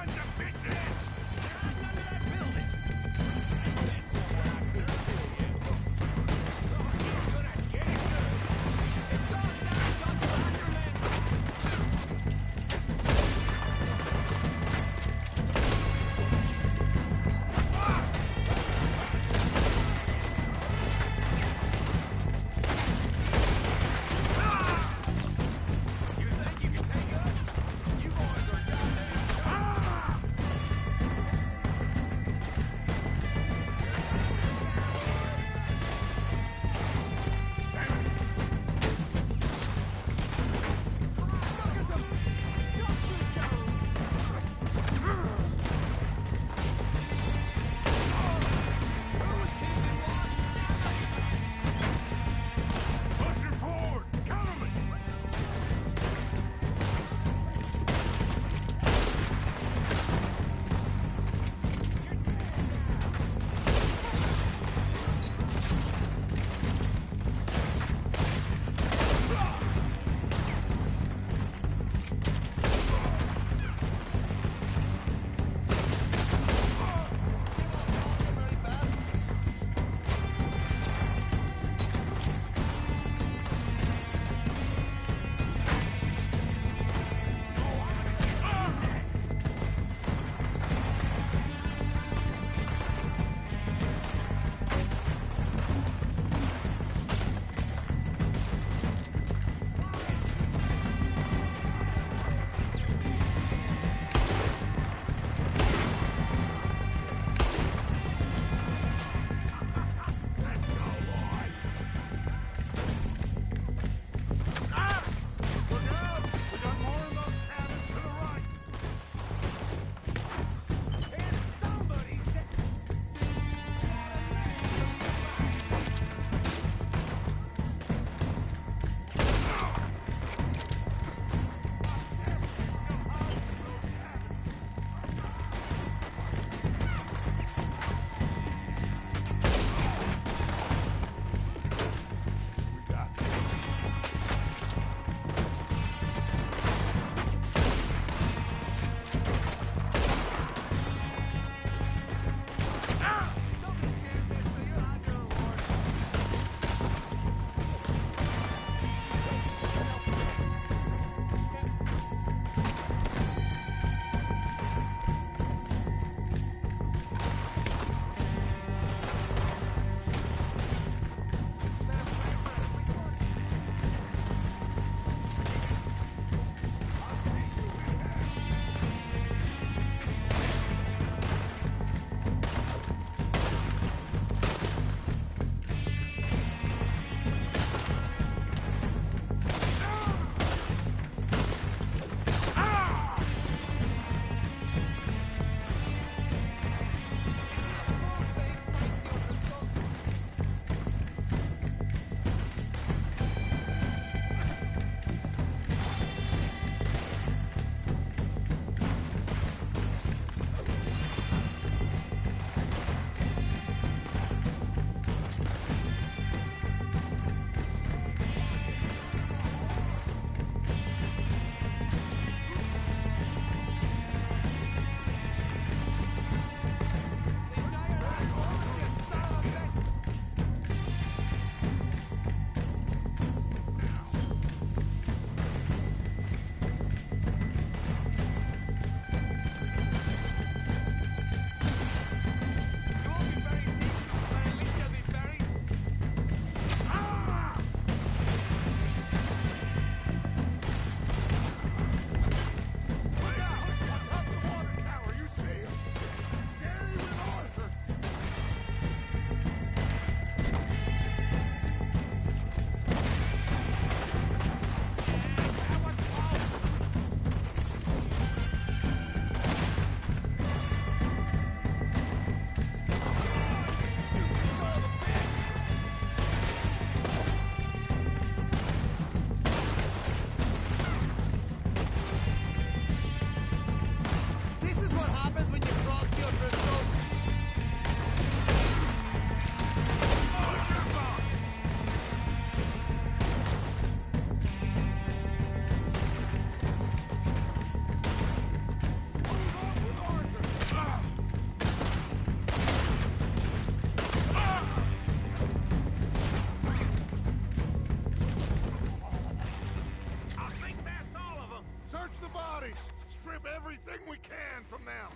everything we can from them.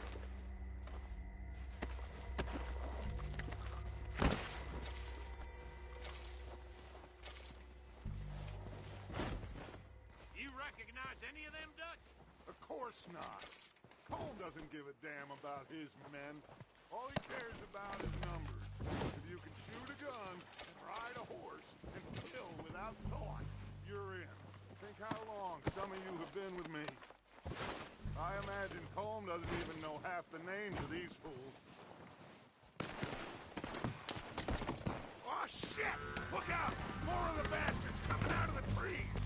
You recognize any of them, Dutch? Of course not. Cole doesn't give a damn about his men. All he cares about is numbers. If you can shoot a gun and ride a horse and kill without thought, you're in. Think how long some of you have been with me. I imagine Colm doesn't even know half the names of these fools. Oh, shit! Look out! More of the bastards coming out of the trees!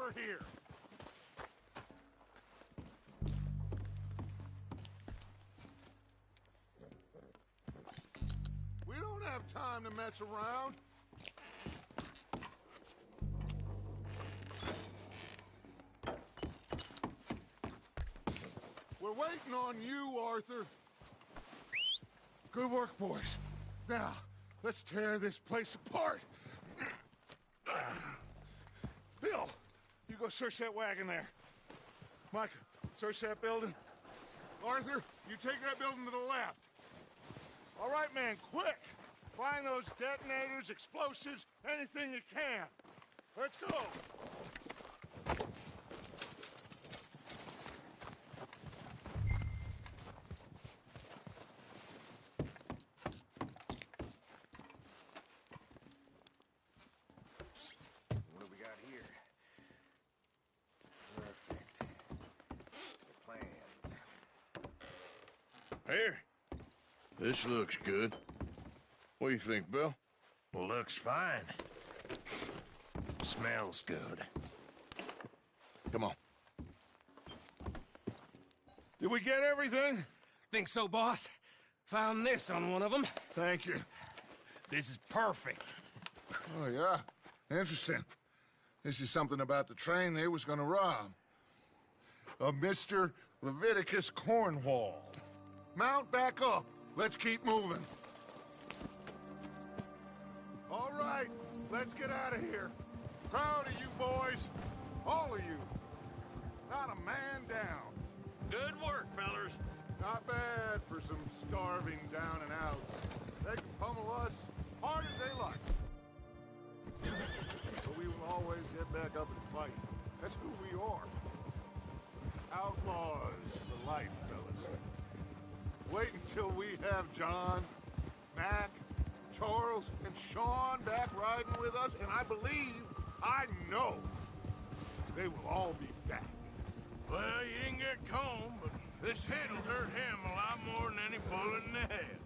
over here. We don't have time to mess around. We're waiting on you, Arthur. Good work, boys. Now, let's tear this place apart. Bill, you go search that wagon there. Micah, search that building. Arthur, you take that building to the left. All right, man, quick! Find those detonators, explosives, anything you can. Let's go! What do we got here? Perfect. The plans. Here. This looks good. What do you think, Bill? Looks fine. Smells good. Come on. Did we get everything? Think so, boss? Found this on one of them. Thank you. This is perfect. Oh, yeah? Interesting. This is something about the train they was gonna rob. A Mr. Leviticus Cornwall. Mount back up. Let's keep moving. All right, let's get out of here. Proud of you boys. All of you. Not a man down. Good work, fellers. Not bad for some starving down and out. They can pummel us hard as they like. But we will always get back up and fight. That's who we are. Outlaws for life, fellas. Wait until we have John, Mac, Charles, and Sean back riding with us, and I know, they will all be back. Well, you didn't get Combe, but this hit'll hurt him a lot more than any bullet in the head.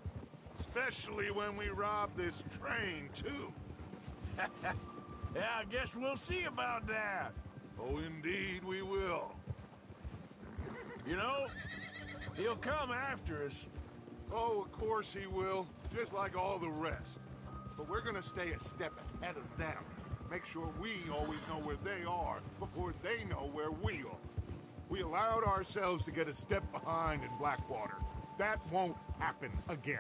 Especially when we rob this train, too. Yeah, I guess we'll see about that. Oh, indeed we will. You know, he'll come after us. Oh, of course he will, just like all the rest. But we're gonna stay a step ahead of them. Make sure we always know where they are before they know where we are. We allowed ourselves to get a step behind in Blackwater. That won't happen again.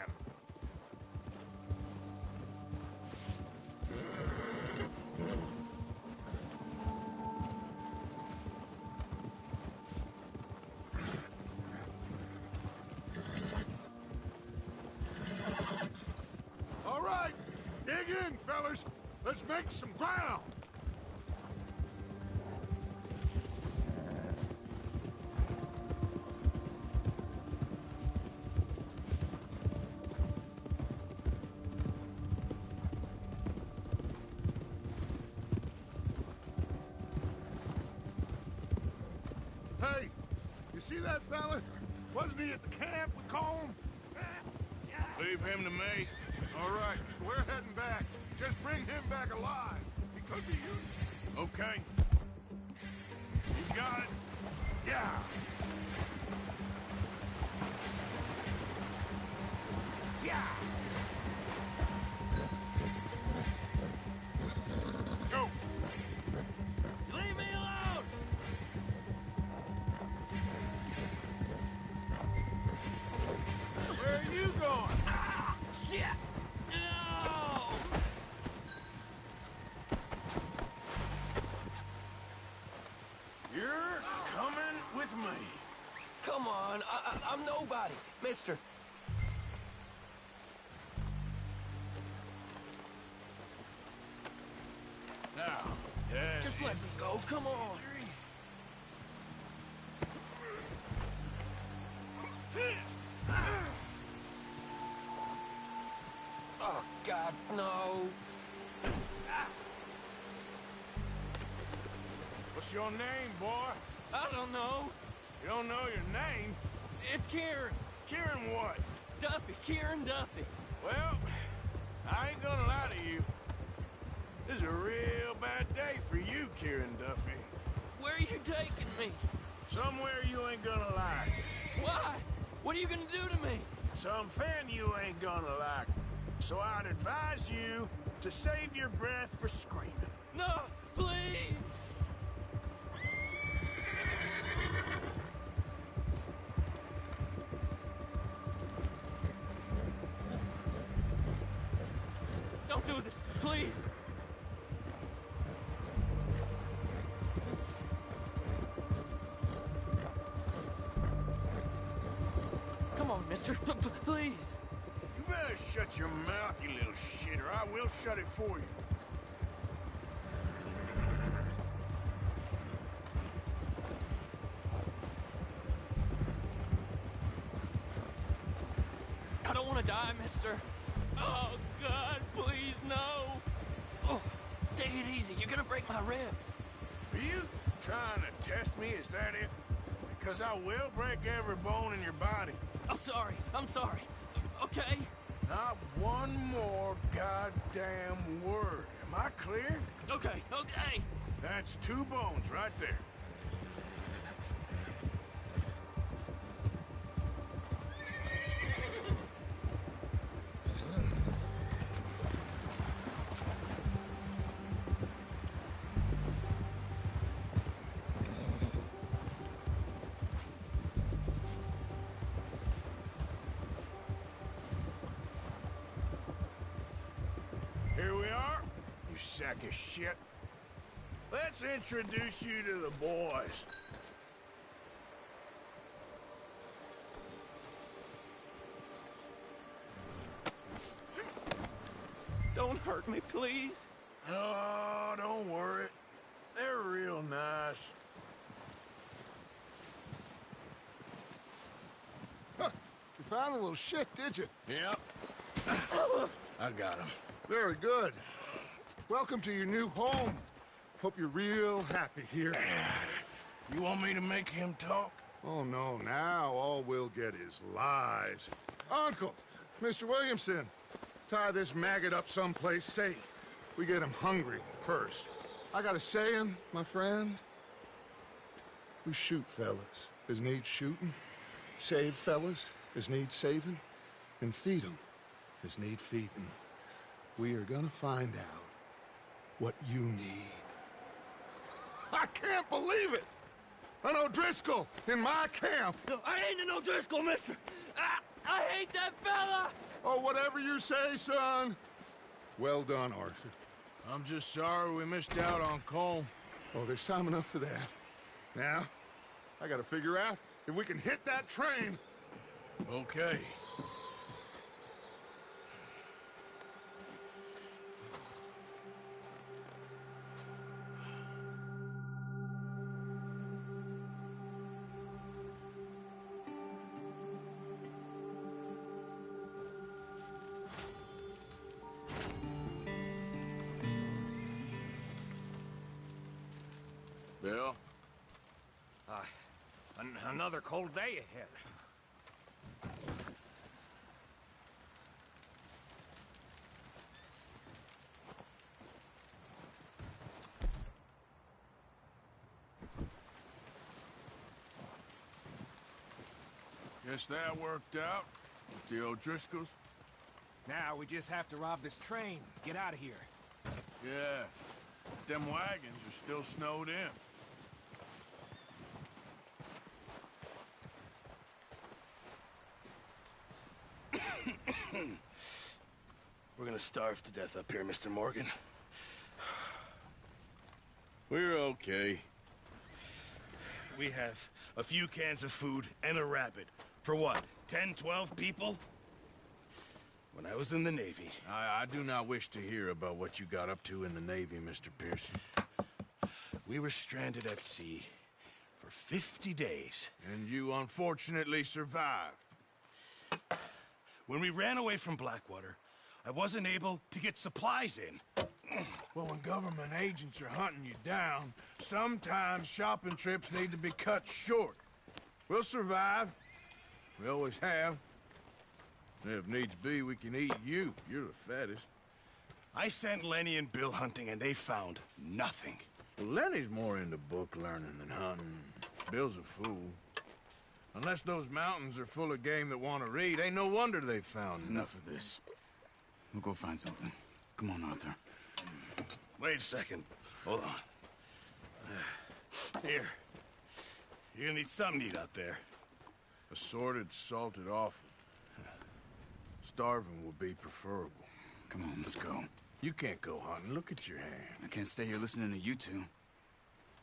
All right, dig in, fellas. Let's make some ground. Hey, you see that fella? Wasn't he at the camp with Combe? Leave him to me. All right, we're heading back. Just bring him back alive. He could be useful. Okay. You got it. Yeah. Yeah. Go. Leave me alone! Where are you going? Ah, shit! No! You're coming with me. Come on, I'm nobody, mister. Now, Dad. Just let me go, come on. Oh, God, no. What's your name, boy? I don't know. You don't know your name? It's Kieran. Kieran what? Duffy. Kieran Duffy. Well, I ain't gonna lie to you. This is a real bad day for you, Kieran Duffy. taking me? Somewhere you ain't gonna like. Why? What are you gonna do to me? Something you ain't gonna like. So I'd advise you to save your breath for screaming. No, please! Don't do this, please! Come on, mister, please! You better shut your mouth, you little shit, or I will shut it for you. I don't want to die, mister. Oh, God, please, no. Oh, take it easy. You're gonna break my ribs. Are you trying to test me? Is that it? Because I will break every bone in your body. I'm sorry. I'm sorry. Okay? Not one more goddamn word. Am I clear? Okay, okay. That's 2 bones right there. Here we are, you sack of shit. Let's introduce you to the boys. Don't hurt me, please. Oh, don't worry. They're real nice. Huh. You found a little shit, did you? Yep. I got him. Very good. Welcome to your new home. Hope you're real happy here. You want me to make him talk? Oh, no. Now all we'll get is lies. Uncle, Mr. Williamson, tie this maggot up someplace safe. We get him hungry first. I got a saying, my friend. We shoot fellas as need shooting, save fellas as need saving, and feed 'em as need feeding. We are gonna find out what you need. I can't believe it! An O'Driscoll in my camp! I ain't an O'Driscoll, mister! I hate that fella! Oh, whatever you say, son. Well done, Arthur. I'm just sorry we missed out on Colm. Oh, there's time enough for that. Now, I gotta figure out if we can hit that train. Okay. Bill? Another cold day ahead. Guess that worked out with the O'Driscolls. Now we just have to rob this train, get out of here. Yeah, them wagons are still snowed in. We're gonna starve to death up here, Mr. Morgan. We're okay. We have a few cans of food and a rabbit. For what, 10, 12 people? When I was in the Navy... I do not wish to hear about what you got up to in the Navy, Mr. Pearson. We were stranded at sea for 50 days. And you unfortunately survived. When we ran away from Blackwater, I wasn't able to get supplies in. Well, when government agents are hunting you down, sometimes shopping trips need to be cut short. We'll survive. We always have. If needs be, we can eat you. You're the fattest. I sent Lenny and Bill hunting, and they found nothing. Well, Lenny's more into book learning than hunting. Bill's a fool. Unless those mountains are full of game that want to read, ain't no wonder they found Enough of this. We'll go find something. Come on, Arthur. Wait a second. Hold on. Here. You're gonna need something to eat out there. Assorted, salted offal. Starving would be preferable. Come on, let's go. You can't go hunting. Look at your hand. I can't stay here listening to you two.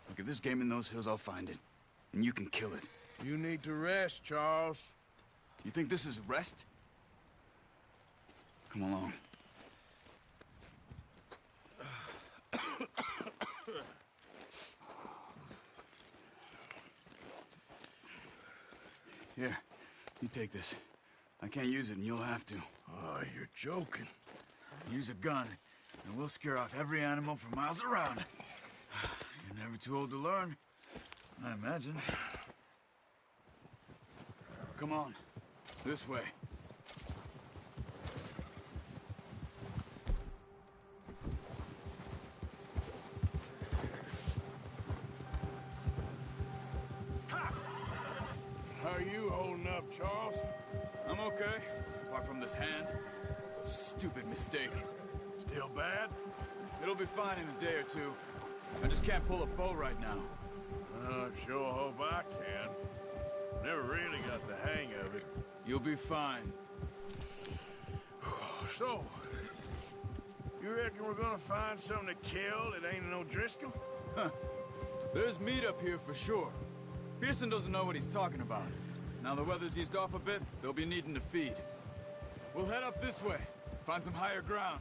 Look, if there's game in those hills, I'll find it. And you can kill it. You need to rest, Charles. You think this is rest? Come along. Here, you take this. I can't use it, and you'll have to. Oh, you're joking. Use a gun, and we'll scare off every animal for miles around. You're never too old to learn, I imagine. Come on, this way. How are you holding up, Charles? I'm okay, apart from this hand. Stupid mistake. Still bad? It'll be fine in a day or two. I just can't pull a bow right now. I sure hope I can. Never really got the hang of it. You'll be fine. So, you reckon we're gonna find something to kill that ain't no Driscoll? Huh. There's meat up here for sure. Pearson doesn't know what he's talking about. Now the weather's eased off a bit, they'll be needing to feed. We'll head up this way, find some higher ground.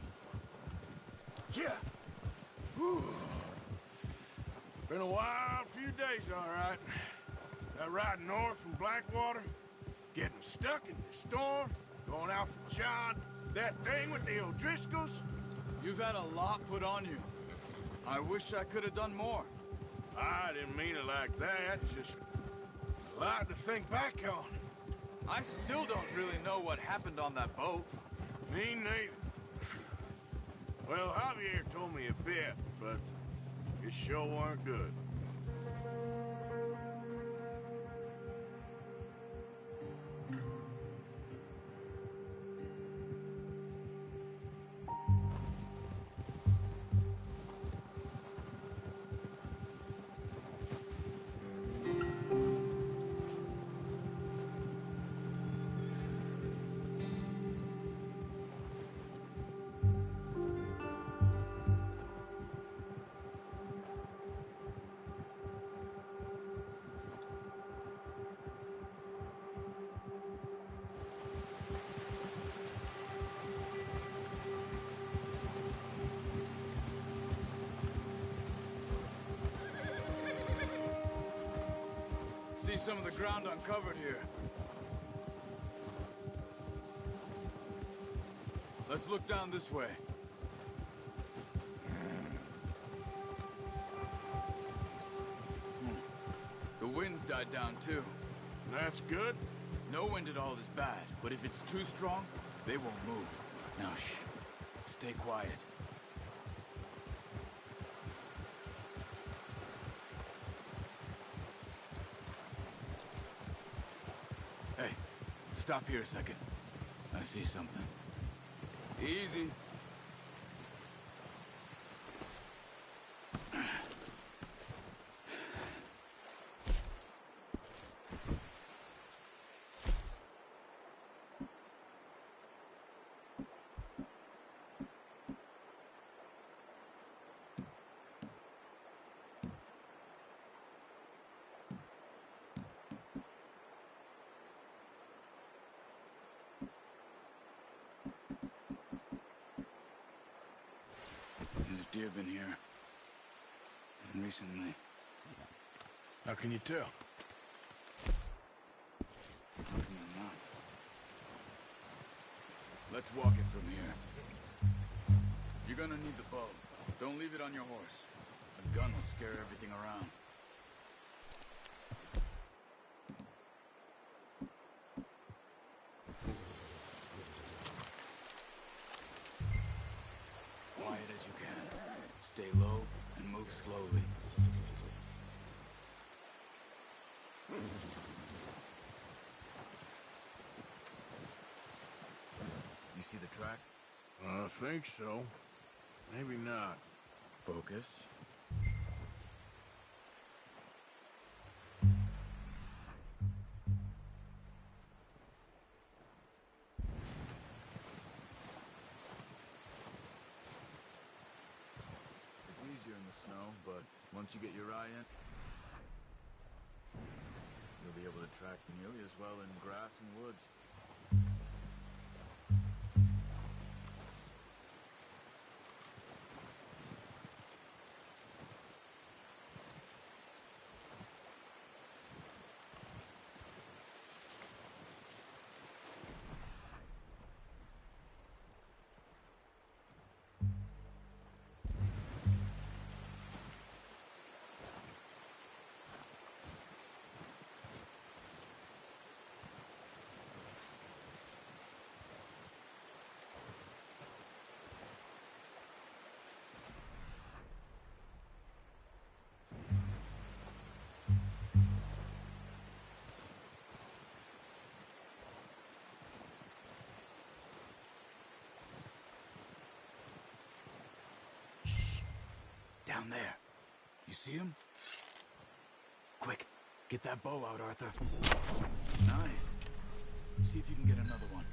Yeah. Whew. Been a wild few days, all right. That ride north from Blackwater, getting stuck in the storm, going out for John, that thing with the O'Driscolls. You've had a lot put on you. I wish I could have done more. I didn't mean it like that, just a lot to think back on. I still don't really know what happened on that boat. Me neither. Well, Javier told me a bit, but it sure weren't good. See some of the ground uncovered here. Let's look down this way. The wind's died down too. That's good. No wind at all is bad, but if it's too strong, they won't move. Now shh. Stay quiet. Hey, stop here a second. I see something. Easy. There's deer been here. And recently. How can you tell? Let's walk it from here. You're gonna need the bow. Don't leave it on your horse. A gun will scare everything around. Quiet as you can. Stay low and move slowly. see the tracks? I think so. Maybe not. Focus. It's easier in the snow, but once you get your eye in, you'll be able to track nearly as well in grass and woods. Down there. You see him? Quick, get that bow out, Arthur. Nice. See if you can get another one.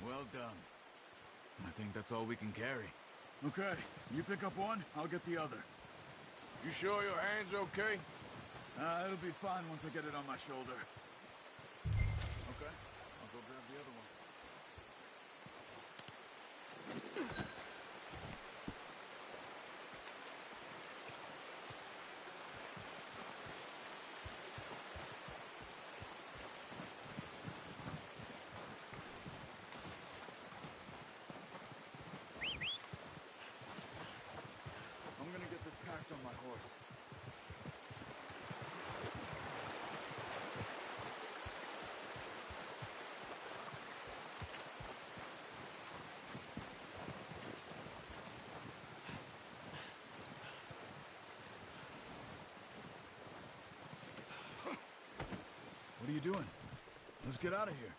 Well done. I think that's all we can carry. Okay, you pick up one, I'll get the other. You sure your hand's okay? It'll be fine once I get it on my shoulder. Okay, I'll go grab the other one. I'm gonna get this packed on my horse. What are you doing? Let's get out of here.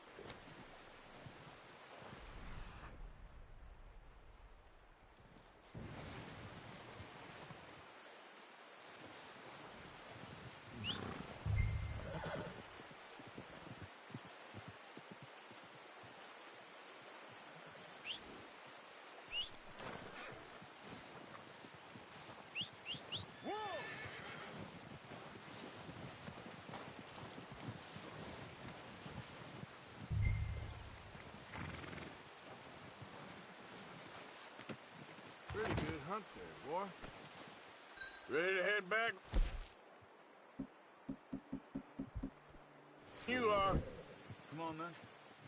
Pretty good hunt there, boy. Ready to head back? You are. Come on, then.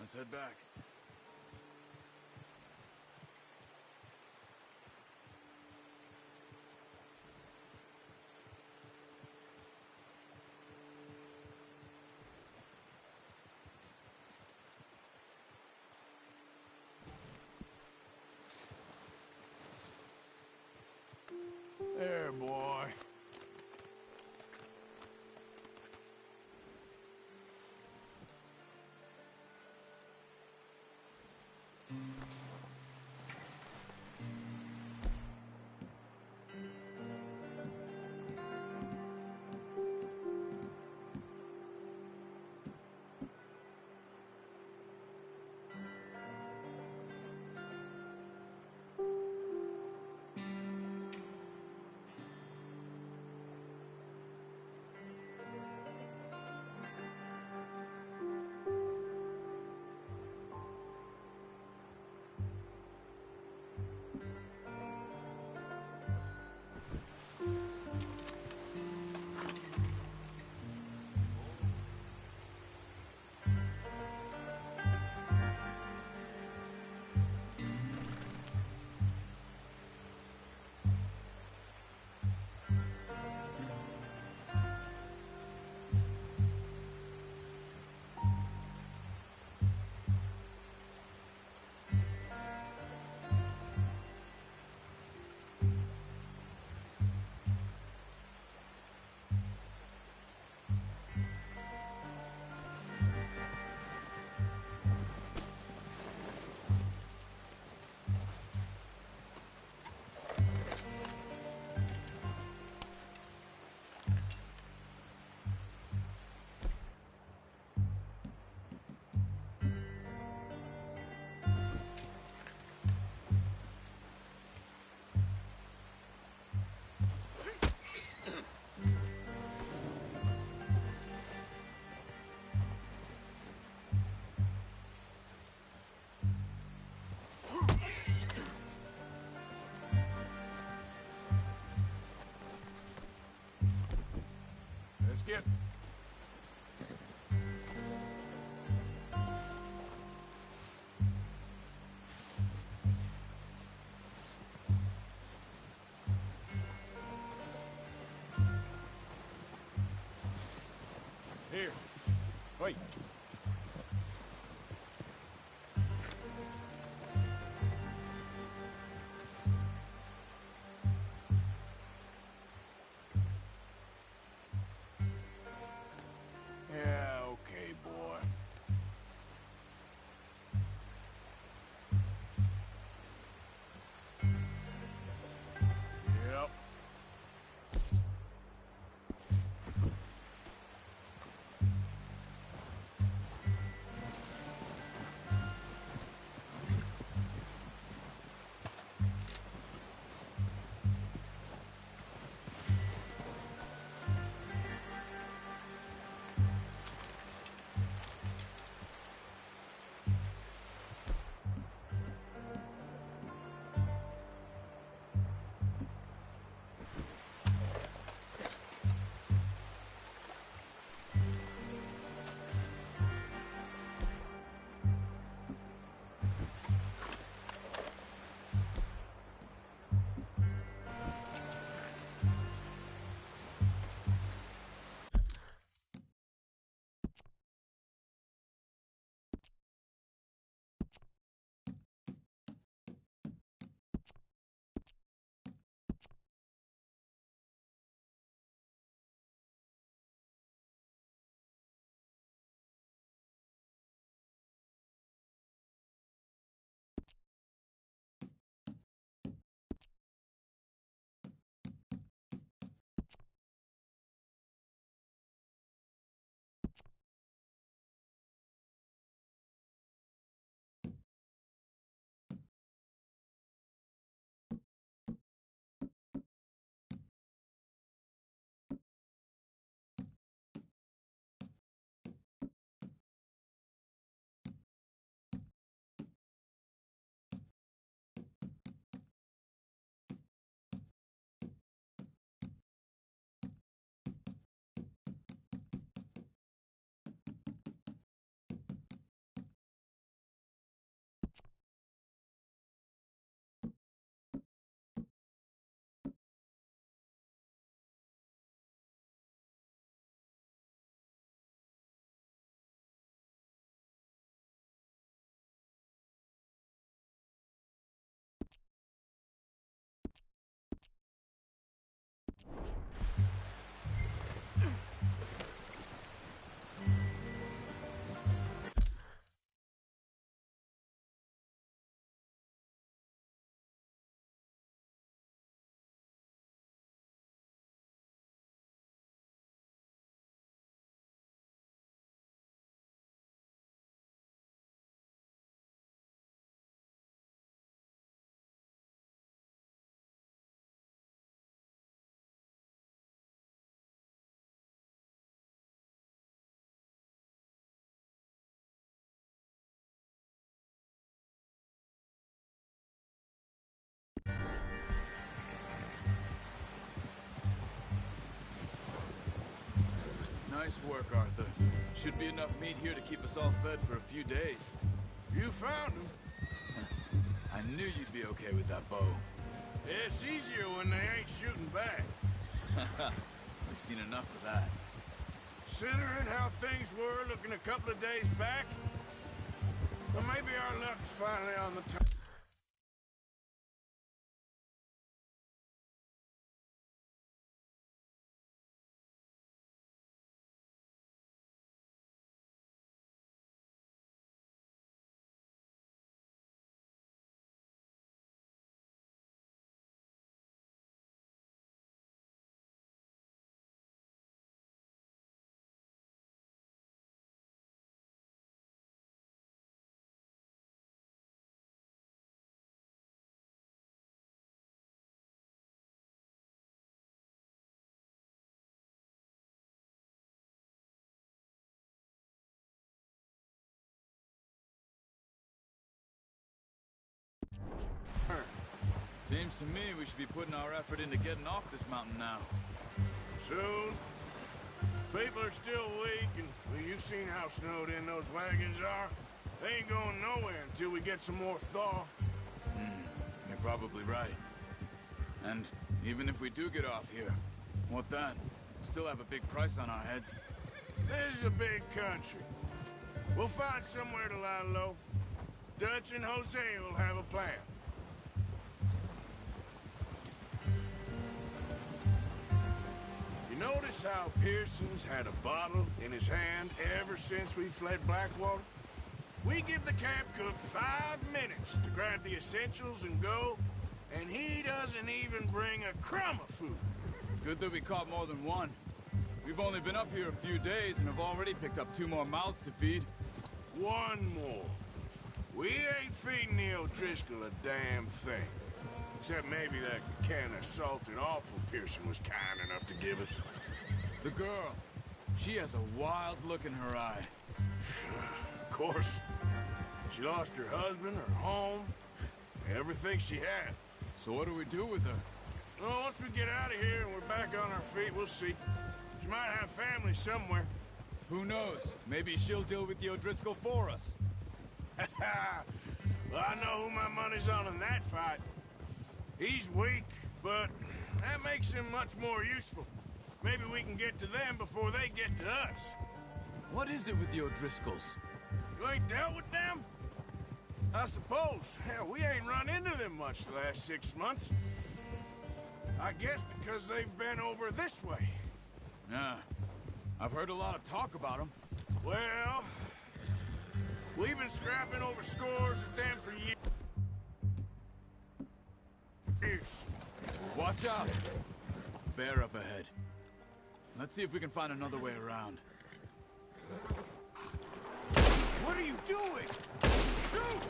Let's head back. There, boy. Skip. Here. Wait. Yeah, okay, boy. Yep. Nice work, Arthur. Should be enough meat here to keep us all fed for a few days. You found him. I knew you'd be okay with that bow. It's easier when they ain't shooting back. We've seen enough of that. Considering how things were looking a couple of days back, well, maybe our luck's finally on the top. Seems to me we should be putting our effort into getting off this mountain now. Soon. People are still weak, and well, you've seen how snowed in those wagons are. They ain't going nowhere until we get some more thaw. You're probably right. And even if we do get off here, what then? Still have a big price on our heads. This is a big country. We'll find somewhere to lie low. Dutch and Hosea will have a plan. You notice how Pearson's had a bottle in his hand ever since we fled Blackwater? We give the camp cook 5 minutes to grab the essentials and go, and he doesn't even bring a crumb of food. Good that we caught more than one. We've only been up here a few days and have already picked up 2 more mouths to feed. 1 more. We ain't feeding the O'Driscoll a damn thing. Except maybe that can of salted offal Pearson was kind enough to give us. The girl. She has a wild look in her eye. Of course. She lost her husband, her home, everything she had. So what do we do with her? Well, once we get out of here and we're back on our feet, we'll see. She might have family somewhere. Who knows? Maybe she'll deal with the O'Driscoll for us. Well, I know who my money's on in that fight. He's weak, but that makes him much more useful. Maybe we can get to them before they get to us. What is it with the O'Driscolls? You ain't dealt with them? I suppose. Hell, we ain't run into them much the last 6 months. I guess because they've been over this way. Yeah. I've heard a lot of talk about them. Well, we've been scrapping over scores with them for years. Watch out! Bear up ahead. Let's see if we can find another way around. What are you doing? Shoot!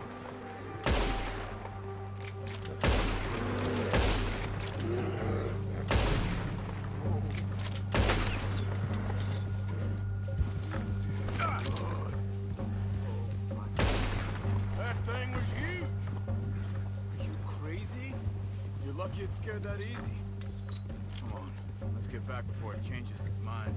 That thing was huge. Are you crazy? You're lucky it scared that easy. Come on, let's get back before it changes its mind.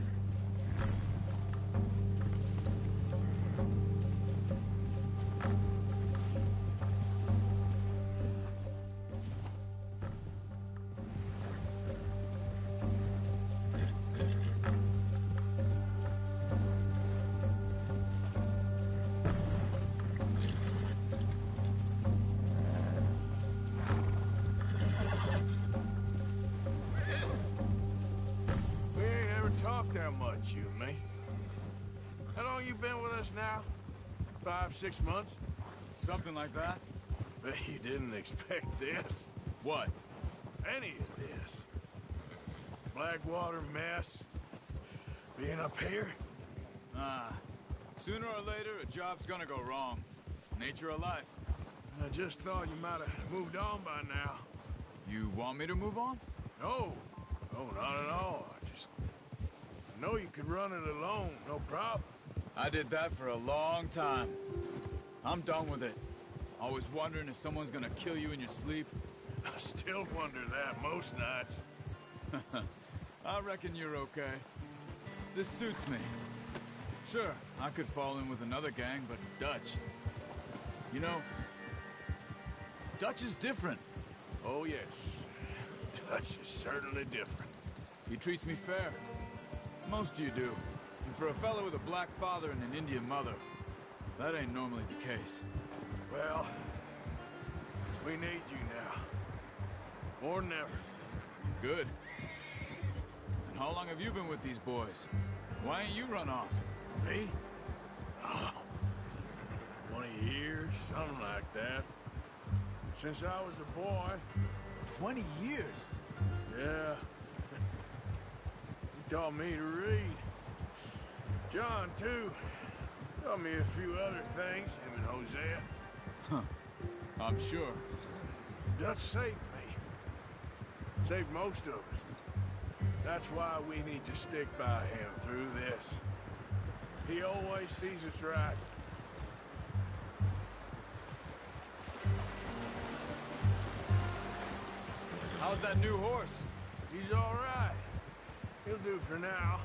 That much, you and me. How long you been with us now? 5, 6 months? Something like that. Bet you didn't expect this. What? Any of this. Blackwater mess. Being up here? Sooner or later, a job's gonna go wrong. Nature of life. I just thought you might have moved on by now. You want me to move on? No. No, not at all. I know you could run it alone, no problem. I did that for a long time. I'm done with it. Always wondering if someone's gonna kill you in your sleep. I still wonder that most nights. I reckon you're okay. This suits me. Sure, I could fall in with another gang, but Dutch... You know, Dutch is different. Oh, yes. Dutch is certainly different. He treats me fair. Most of you do. And for a fellow with a black father and an Indian mother, that ain't normally the case. Well, we need you now. More than ever. Good. And how long have you been with these boys? Why ain't you run off? Me? Oh, 20 years, something like that. Since I was a boy. 20 years? Yeah. He taught me to read. John, too. Taught me a few other things, him and Hosea. Huh. I'm sure. Dutch saved me. Saved most of us. That's why we need to stick by him through this. He always sees us right. How's that new horse? He's all right. He'll do for now.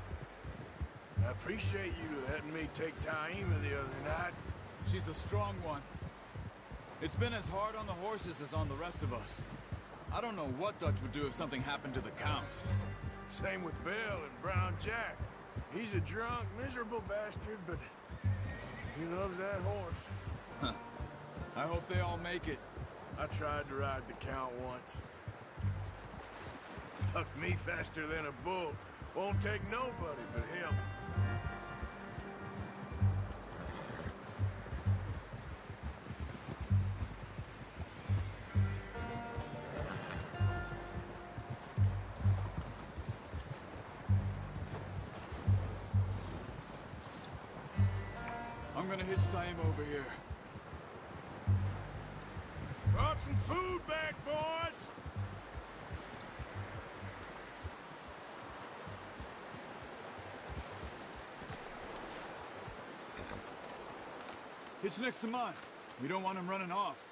I appreciate you letting me take Taima the other night. She's a strong one. It's been as hard on the horses as on the rest of us. I don't know what Dutch would do if something happened to the Count. Same with Bill and Brown Jack. He's a drunk, miserable bastard, but he loves that horse. Huh. I hope they all make it. I tried to ride the Count once. Bucked me faster than a bull. Won't take nobody but him. I'm gonna hitch time over here. Brought some food back, boys! Hitch next to mine. We don't want him running off.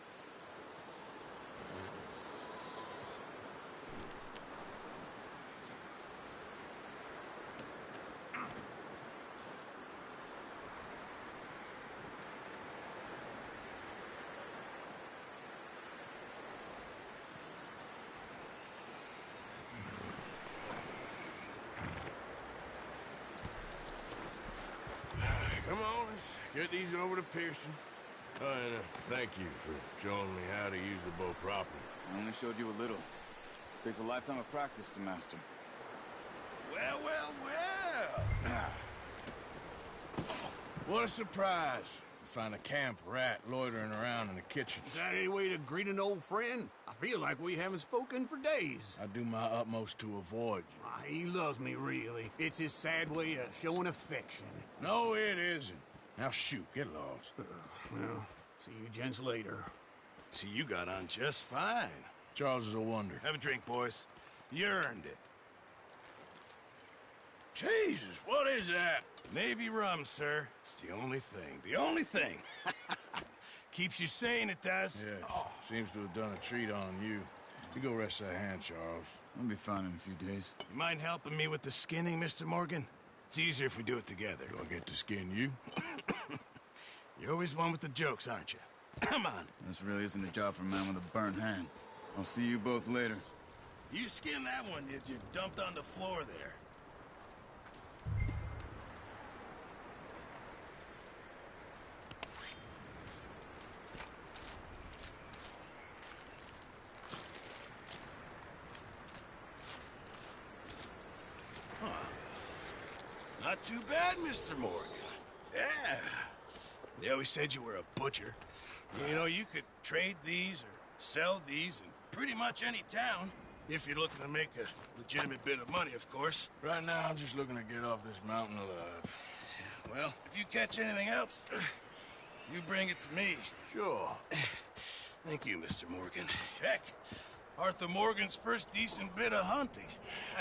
Come on, let's get these over to Pearson. Oh, and thank you for showing me how to use the bow properly. I only showed you a little. Takes a lifetime of practice to master. Well, well, well! What a surprise. To find a camp rat loitering around in the kitchen. Is that any way to greet an old friend? I feel like we haven't spoken for days. I do my utmost to avoid you. He loves me, really. It's his sad way of showing affection. No, it isn't. Now shoot, get lost. Well, see you gents later. See, you got on just fine. Charles is a wonder. Have a drink, boys. You earned it. Jesus, what is that? Navy rum, sir. It's the only thing. The only thing. Keeps you sane, it does. Yes, seems to have done a treat on you. You go rest that hand, Charles. I'll be fine in a few days. You mind helping me with the skinning, Mr. Morgan? It's easier if we do it together. Do I get to skin you? You're always one with the jokes, aren't you? Come on. This really isn't a job for a man with a burnt hand. I'll see you both later. You skin that one you dumped on the floor there. Not too bad, Mr. Morgan. Yeah. They always said you were a butcher. You know, you could trade these or sell these in pretty much any town. If you're looking to make a legitimate bit of money, of course. Right now, I'm just looking to get off this mountain alive. Well, if you catch anything else, you bring it to me. Sure. Thank you, Mr. Morgan. Heck, Arthur Morgan's first decent bit of hunting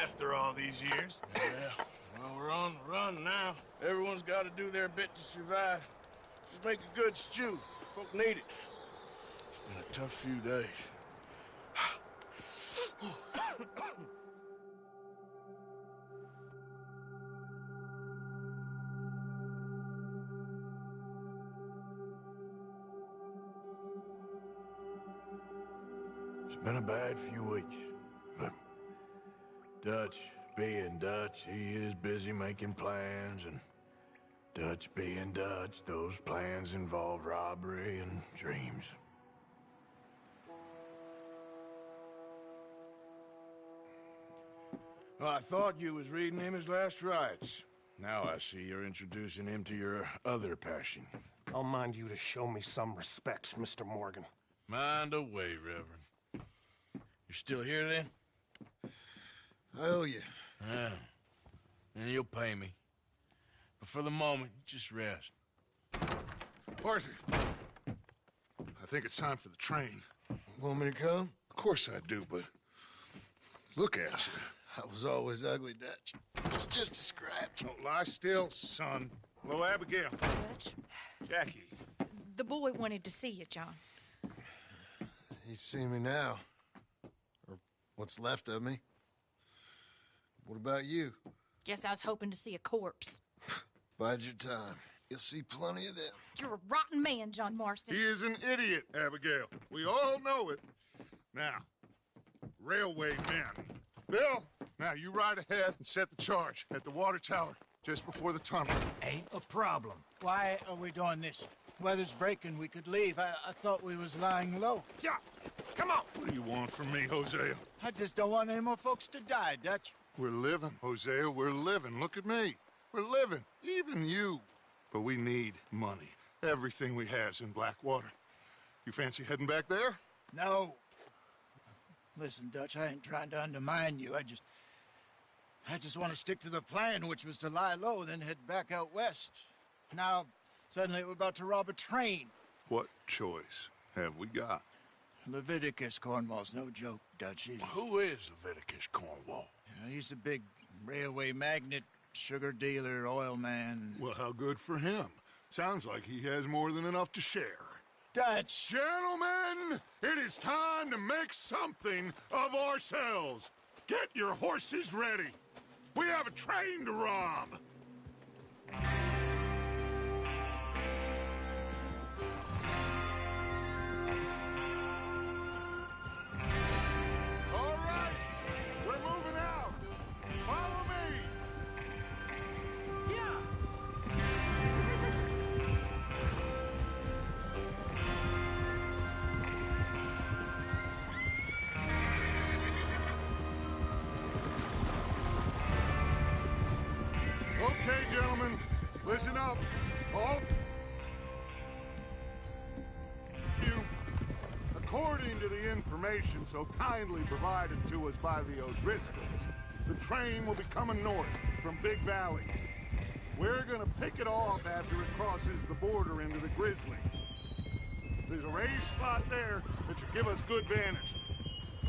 after all these years. Yeah. Well, we're on the run now. Everyone's got to do their bit to survive. Just make a good stew. Folk need it. It's been a tough few days. It's been a bad few weeks, but Dutch being Dutch, he is busy making plans, and Dutch being Dutch, those plans involve robbery and dreams. Well, I thought you was reading him his last rites. Now I see you're introducing him to your other passion. I'll mind you to show me some respect, Mr. Morgan. Mind away, Reverend. You're still here, then? I owe you. Yeah. And you'll pay me. But for the moment, just rest. Arthur, I think it's time for the train. Want me to come? Of course I do, but look at you. I was always ugly, Dutch. It's just a scratch. Don't lie still, son. Hello, Abigail. Dutch, Jackie. the boy wanted to see you, John. He's seen me now. Or what's left of me. What about you? Guess I was hoping to see a corpse. Bide your time. You'll see plenty of them. You're a rotten man, John Marston. He is an idiot, Abigail. We all know it. Now, railway men. Bill, now you ride ahead and set the charge at the water tower just before the tunnel. Ain't a problem. Why are we doing this? Weather's breaking. We could leave. I thought we was lying low. Yeah, come on. What do you want from me, Hosea? I just don't want any more folks to die, Dutch. We're living, Hosea. We're living. Look at me. We're living. Even you. But we need money. Everything we has in Blackwater. You fancy heading back there? No. Listen, Dutch, I ain't trying to undermine you. I just want to stick to the plan, which was to lie low, then head back out west. Now, suddenly we're about to rob a train. What choice have we got? Leviticus Cornwall's no joke, Dutch. Who is Leviticus Cornwall? He's a big railway magnate, sugar dealer, oil man. Well, how good for him. Sounds like he has more than enough to share. Dutch! Gentlemen, it is time to make something of ourselves. Get your horses ready. We have a train to rob. All right, we're moving out. Follow me. Yeah! Okay, gentlemen, listen up. All you, according to the information so kindly provided to us by the O'Driscolls, the train will be coming north from Big Valley. We're gonna pick it off after it crosses the border into the Grizzlies. There's a raised spot there that should give us good vantage.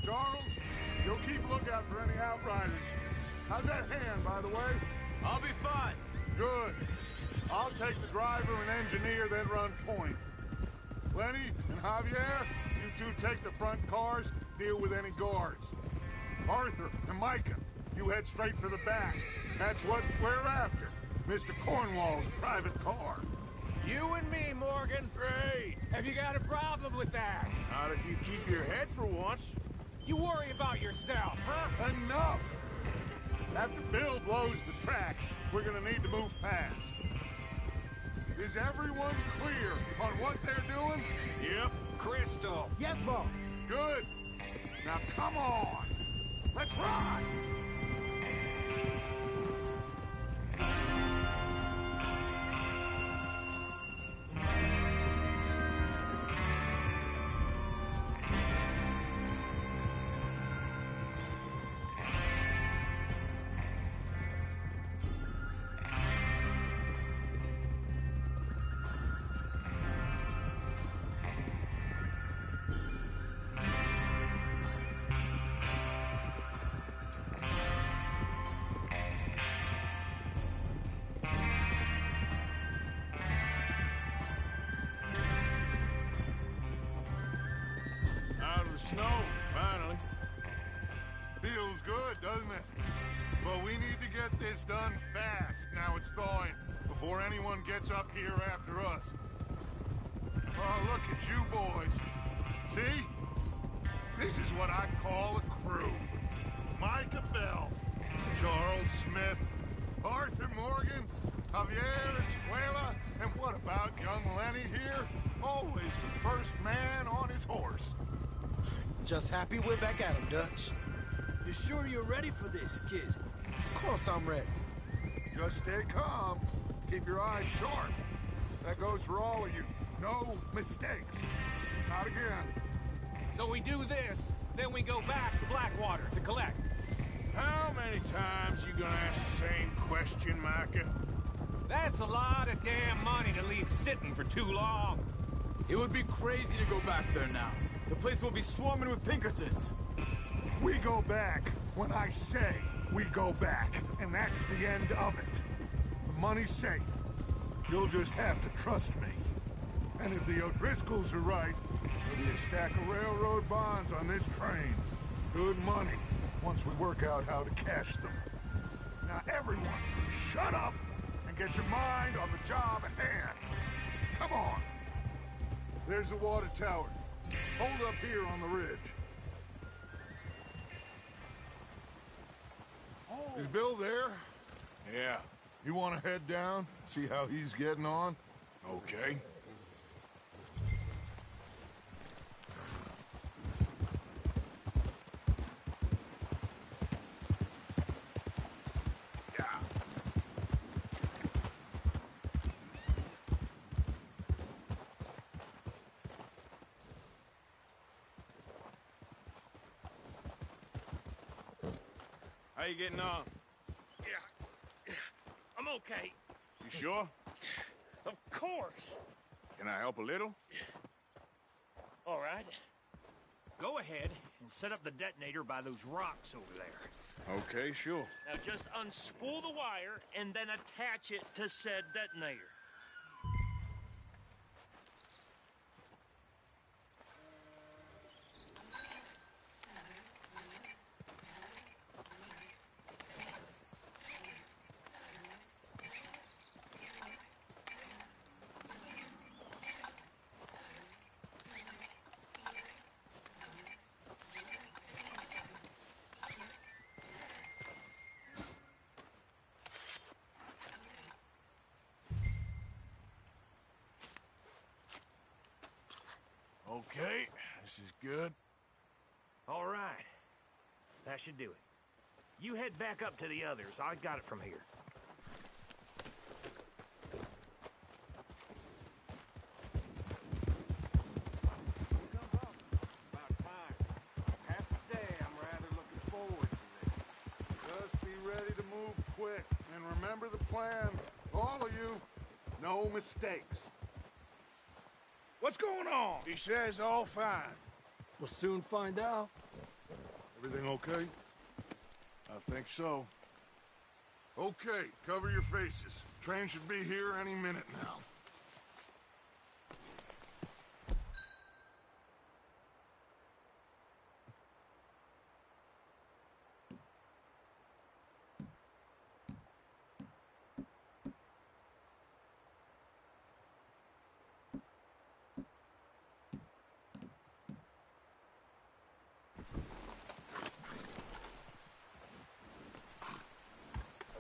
Charles, you'll keep lookout for any outriders. How's that hand, by the way? I'll be fine. Good. I'll take the driver and engineer, then run point. Lenny and Javier, you two take the front cars, deal with any guards. Arthur and Micah, you head straight for the back. That's what we're after. Mr. Cornwall's private car. You and me, Morgan. Great. Have you got a problem with that? Not if you keep your head for once. You worry about yourself, huh? Enough! After Bill blows the tracks, we're gonna need to move fast. Is everyone clear on what they're doing? Yep. Crystal. Yes, boss. Good. Now come on. Let's ride. Out of the snow, finally. Feels good, doesn't it? But we need to get this done fast. Now it's thawing, before anyone gets up here after us. Oh, look at you boys. See? This is what I call a crew. Micah Bell, Charles Smith, Arthur Morgan, Javier Escuela, and what about young Lenny here? Always the first man on his horse. Just happy we're back at him, Dutch. You sure you're ready for this, kid? Of course I'm ready. Just stay calm. Keep your eyes sharp. That goes for all of you. No mistakes. Not again. So we do this, then we go back to Blackwater to collect. How many times you gonna ask the same question, Micah? That's a lot of damn money to leave sitting for too long. It would be crazy to go back there now. The place will be swarming with Pinkertons. We go back when I say we go back, and that's the end of it. The money's safe. You'll just have to trust me. And if the O'Driscolls are right, there'll be a stack of railroad bonds on this train. Good money, once we work out how to cash them. Now everyone, shut up and and get your mind on the job at hand. Come on. There's the water tower. Hold up here on the ridge. Is Bill there? Yeah. You want to head down, see how he's getting on? Okay. How you getting on? Yeah, I'm okay. You sure? Of course. Can I help a little? All right. Go ahead and set up the detonator by those rocks over there. Okay, sure. Now just unspool the wire and then attach it to said detonator. Okay, this is good. All right. That should do it. You head back up to the others. I got it from here. About time. I have to say, I'm rather looking forward to this. Just be ready to move quick. And remember the plan. All of you. No mistakes. What's going on? He says all fine. We'll soon find out. Everything okay? I think so. Okay, cover your faces. Train should be here any minute now.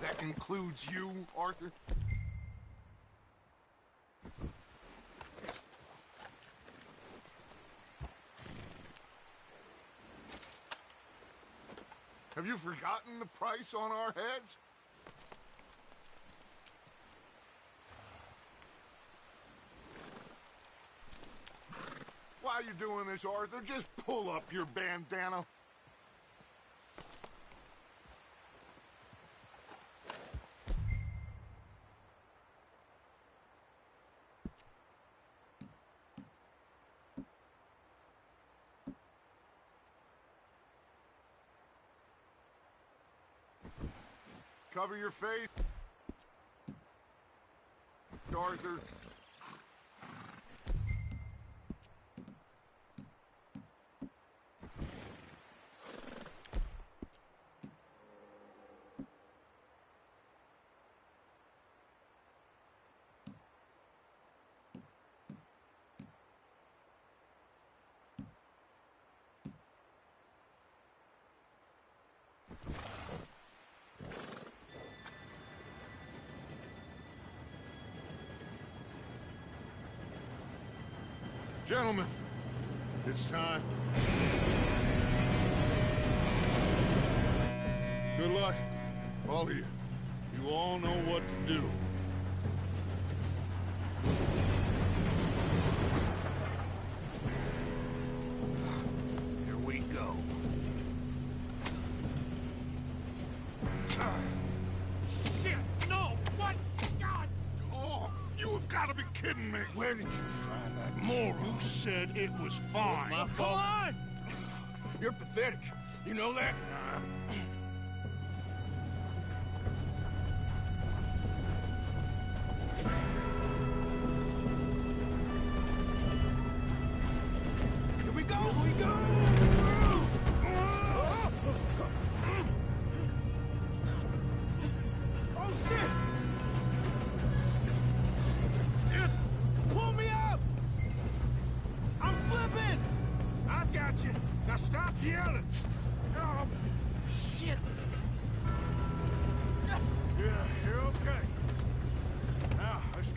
That includes you, Arthur? Have you forgotten the price on our heads? Why are you doing this, Arthur? Just pull up your bandana. Cover your face, Arthur. Gentlemen, it's time. Good luck, all of you. You all know what to do. Here we go. Shit! No! What? God! Oh, you have got to be kidding me. Where did you find that moron? You said it was fine. My fault. Come on! You're pathetic. You know that? Here we go! Here we go! Oh, shit!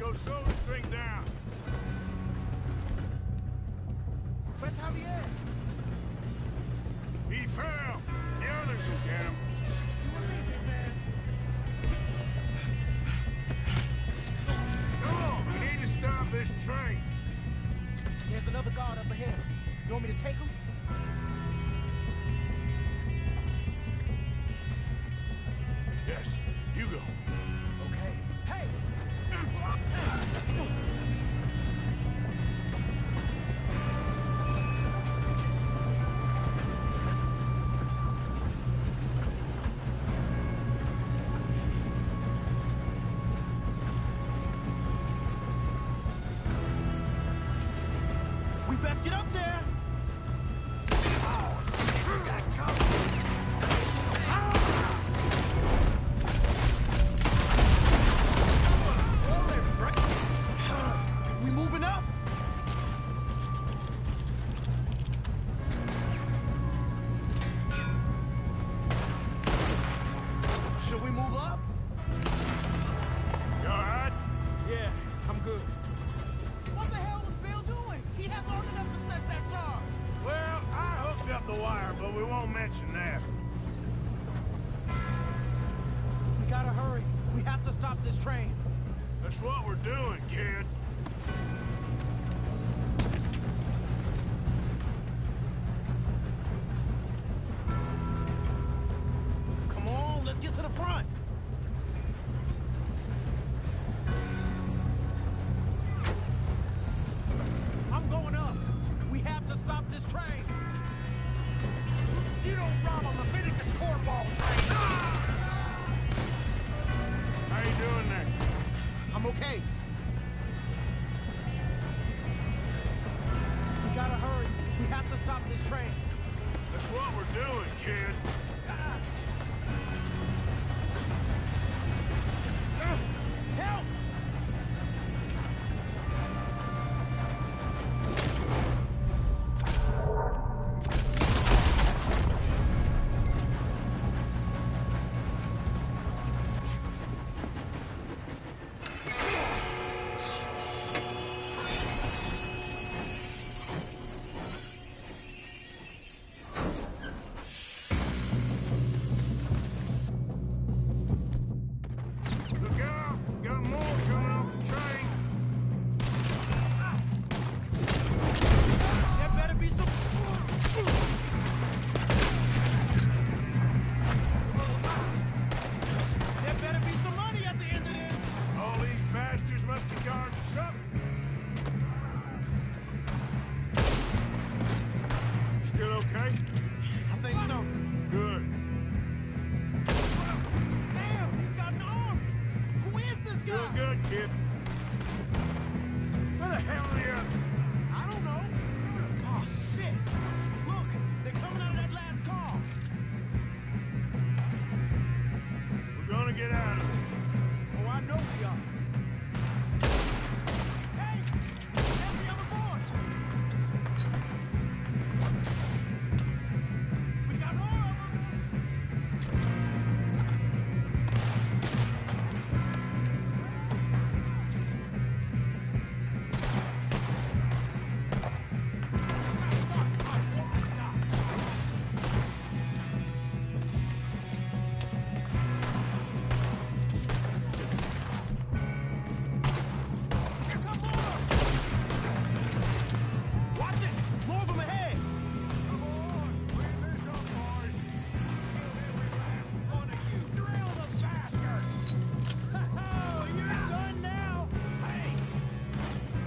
go slow this thing down. Where's Javier? He fell. The others will get him. Come on, we need to stop this train. There's another guard up ahead. You want me to take him? Yes, you go. Okay. Hey! We best get up there! We moving up? Should we move up? You all right? Yeah, I'm good. What the hell was Bill doing? He had long enough to set that charge. Well, I hooked up the wire, but we won't mention that. We gotta hurry. We have to stop this train. That's what we're doing, kid. Come on, let's get to the front. I'm going up. We have to stop this train. You don't rob a Leviticus cornball train. How you doing there? I'm okay. We gotta hurry. We have to stop this train. That's what we're doing, kid. Help! Look out! Got more coming off the train. There better be some... There better be some money at the end of this. All these bastards must be guarding something. Still okay? I think so. Good. Damn, he's got an arm. Who is this guy? Doing good, kid. Where the hell are the others? I don't know. Oh, shit. Look, they're coming out of that last car. We're gonna get out of this. Oh, I know we are. Hey, there's the other boy. We got more of them. Here come more. Watch it. More of them ahead. Come on, clean this up, boys. One of you, drill the bastards! Oh, you're done now! Hey!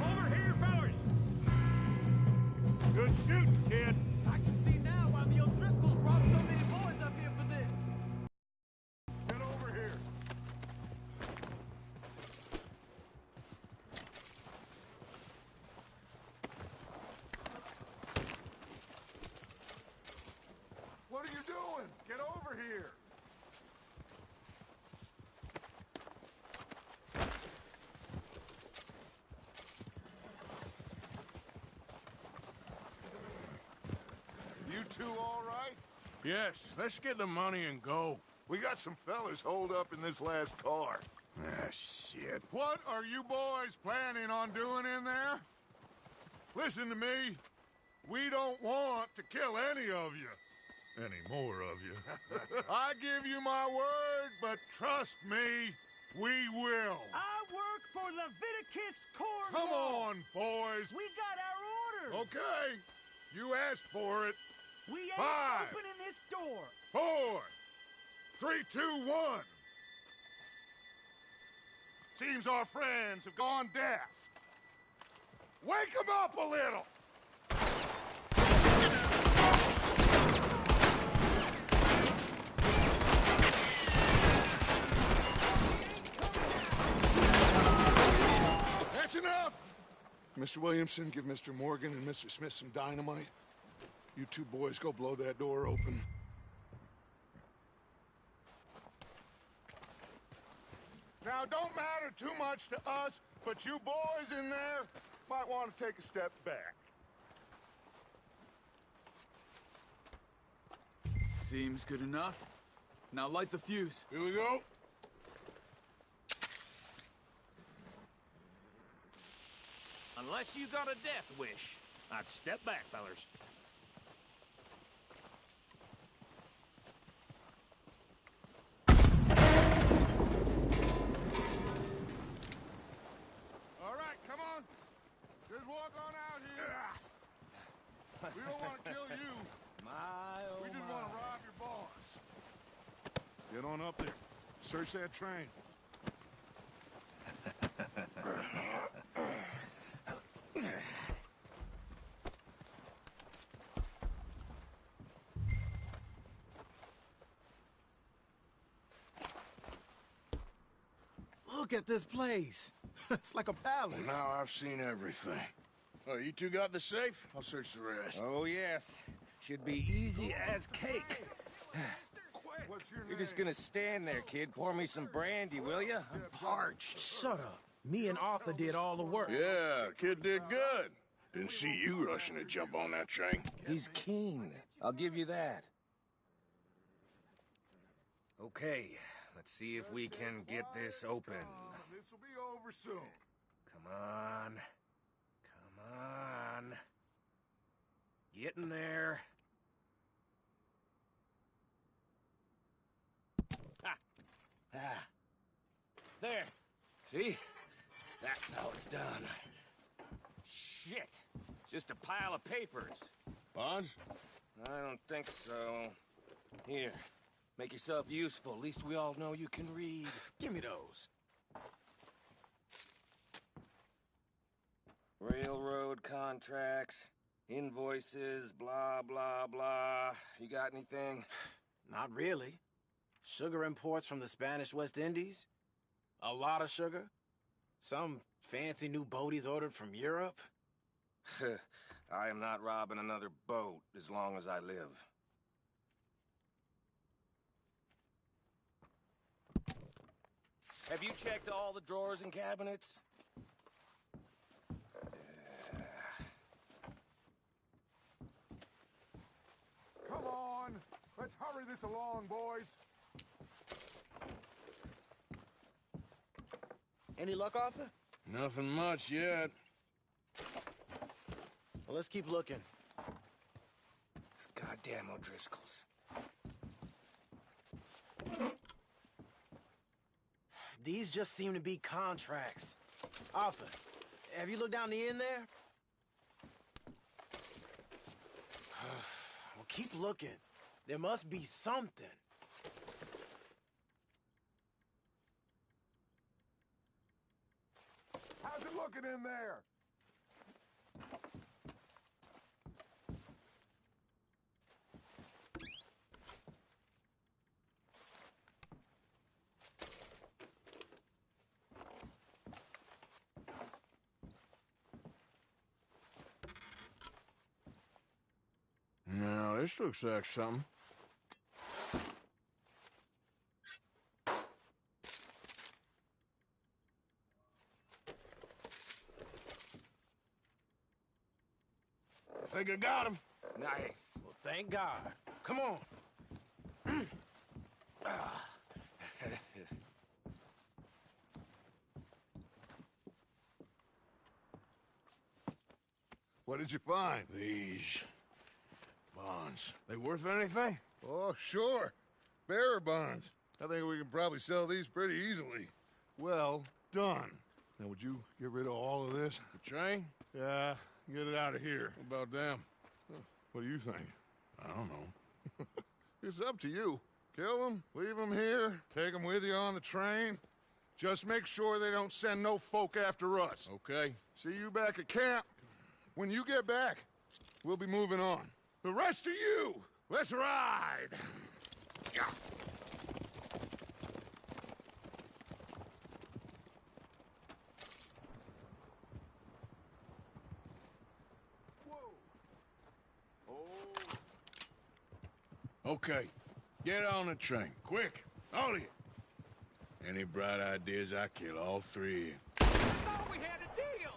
Over here, fellas! Good shooting, kid. I can see now why the O'Driscolls brought so many boys up here for this. Get over here. What are you doing? Get over here! You two all right? Yes, let's get the money and go. We got some fellas holed up in this last car. shit. What are you boys planning on doing in there? Listen to me. We don't want to kill any of you. Any more of you. I give you my word, but trust me, we will. I work for Leviticus Cornwall. Come on, boys. We got our orders. Okay. You asked for it. We ain't 5, opening this door. 4, 3, 2, 1. Seems our friends have gone deaf. Wake them up a little. That's enough! Mr. Williamson, give Mr. Morgan and Mr. Smith some dynamite. You two boys go blow that door open. Now, don't matter too much to us, but you boys in there might want to take a step back. Seems good enough. Now light the fuse. Here we go. Unless you got a death wish, I'd step back, fellers. All right, come on. Just walk on out here. We don't want to kill you. We just want to rob your boss. Get on up there. Search that train. Look at this place. It's like a palace. Now I've seen everything. Oh, you two got the safe? I'll search the rest. Oh, yes. Should be easy as cake. What's your You're just gonna stand there, kid. Pour me some brandy, will you? I'm parched. Shut up. Me and Arthur did all the work. Yeah, kid did good. Didn't see you rushing to jump on that train. He's keen. I'll give you that. Okay, let's see if we can get this open. This will be over soon. Come on. Come on. Get in there. Ah. There. See? That's how it's done. Shit. Just a pile of papers. Bonds? I don't think so. Here. Make yourself useful. At least we all know you can read. Give me those. Railroad contracts, invoices, blah, blah, blah. You got anything? Not really. Sugar imports from the Spanish West Indies. A lot of sugar. Some fancy new boat he's ordered from Europe. I am not robbing another boat as long as I live. Have you checked all the drawers and cabinets? Come on. Let's hurry this along, boys. Any luck, Arthur? Nothing much yet. Well, let's keep looking. These goddamn O'Driscolls. These just seem to be contracts. Arthur, have you looked down the end there? Well, keep looking. There must be something. How's it looking in there? No, this looks like something. I think I got him. Nice. Well, thank God. Come on. What did you find? These bonds. They worth anything? Oh, sure. Bearer bonds. I think we can probably sell these pretty easily. Well done. Now, would you get rid of all of this? The train? Yeah, get it out of here. What about them? What do you think? I don't know. It's up to you. Kill them, leave them here, take them with you on the train. Just make sure they don't send no folk after us. Okay. See you back at camp. When you get back, we'll be moving on. The rest of you, let's ride! Yeah. Okay, get on the train, quick, all of you. Any bright ideas, I kill all three of you. I thought we had a deal!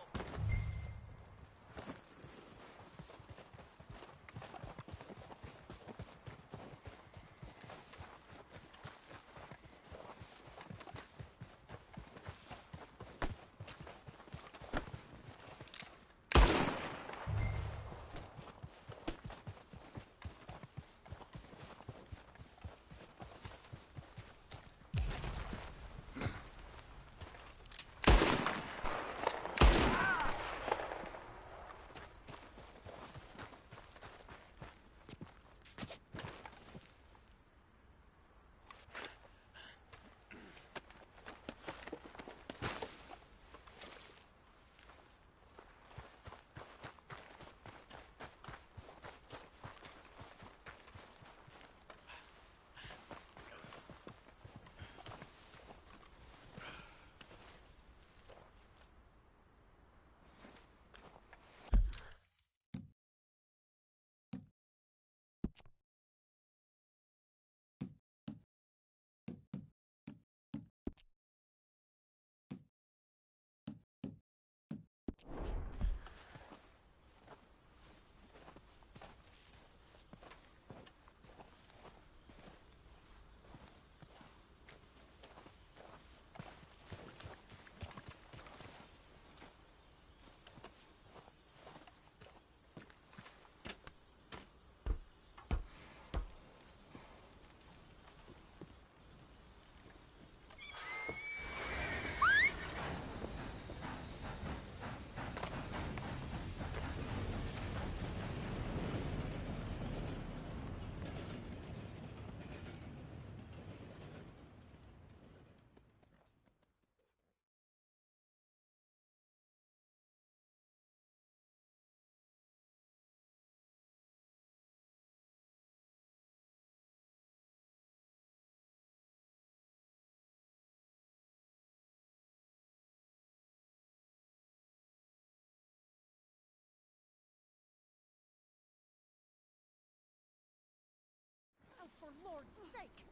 For Lord's sake,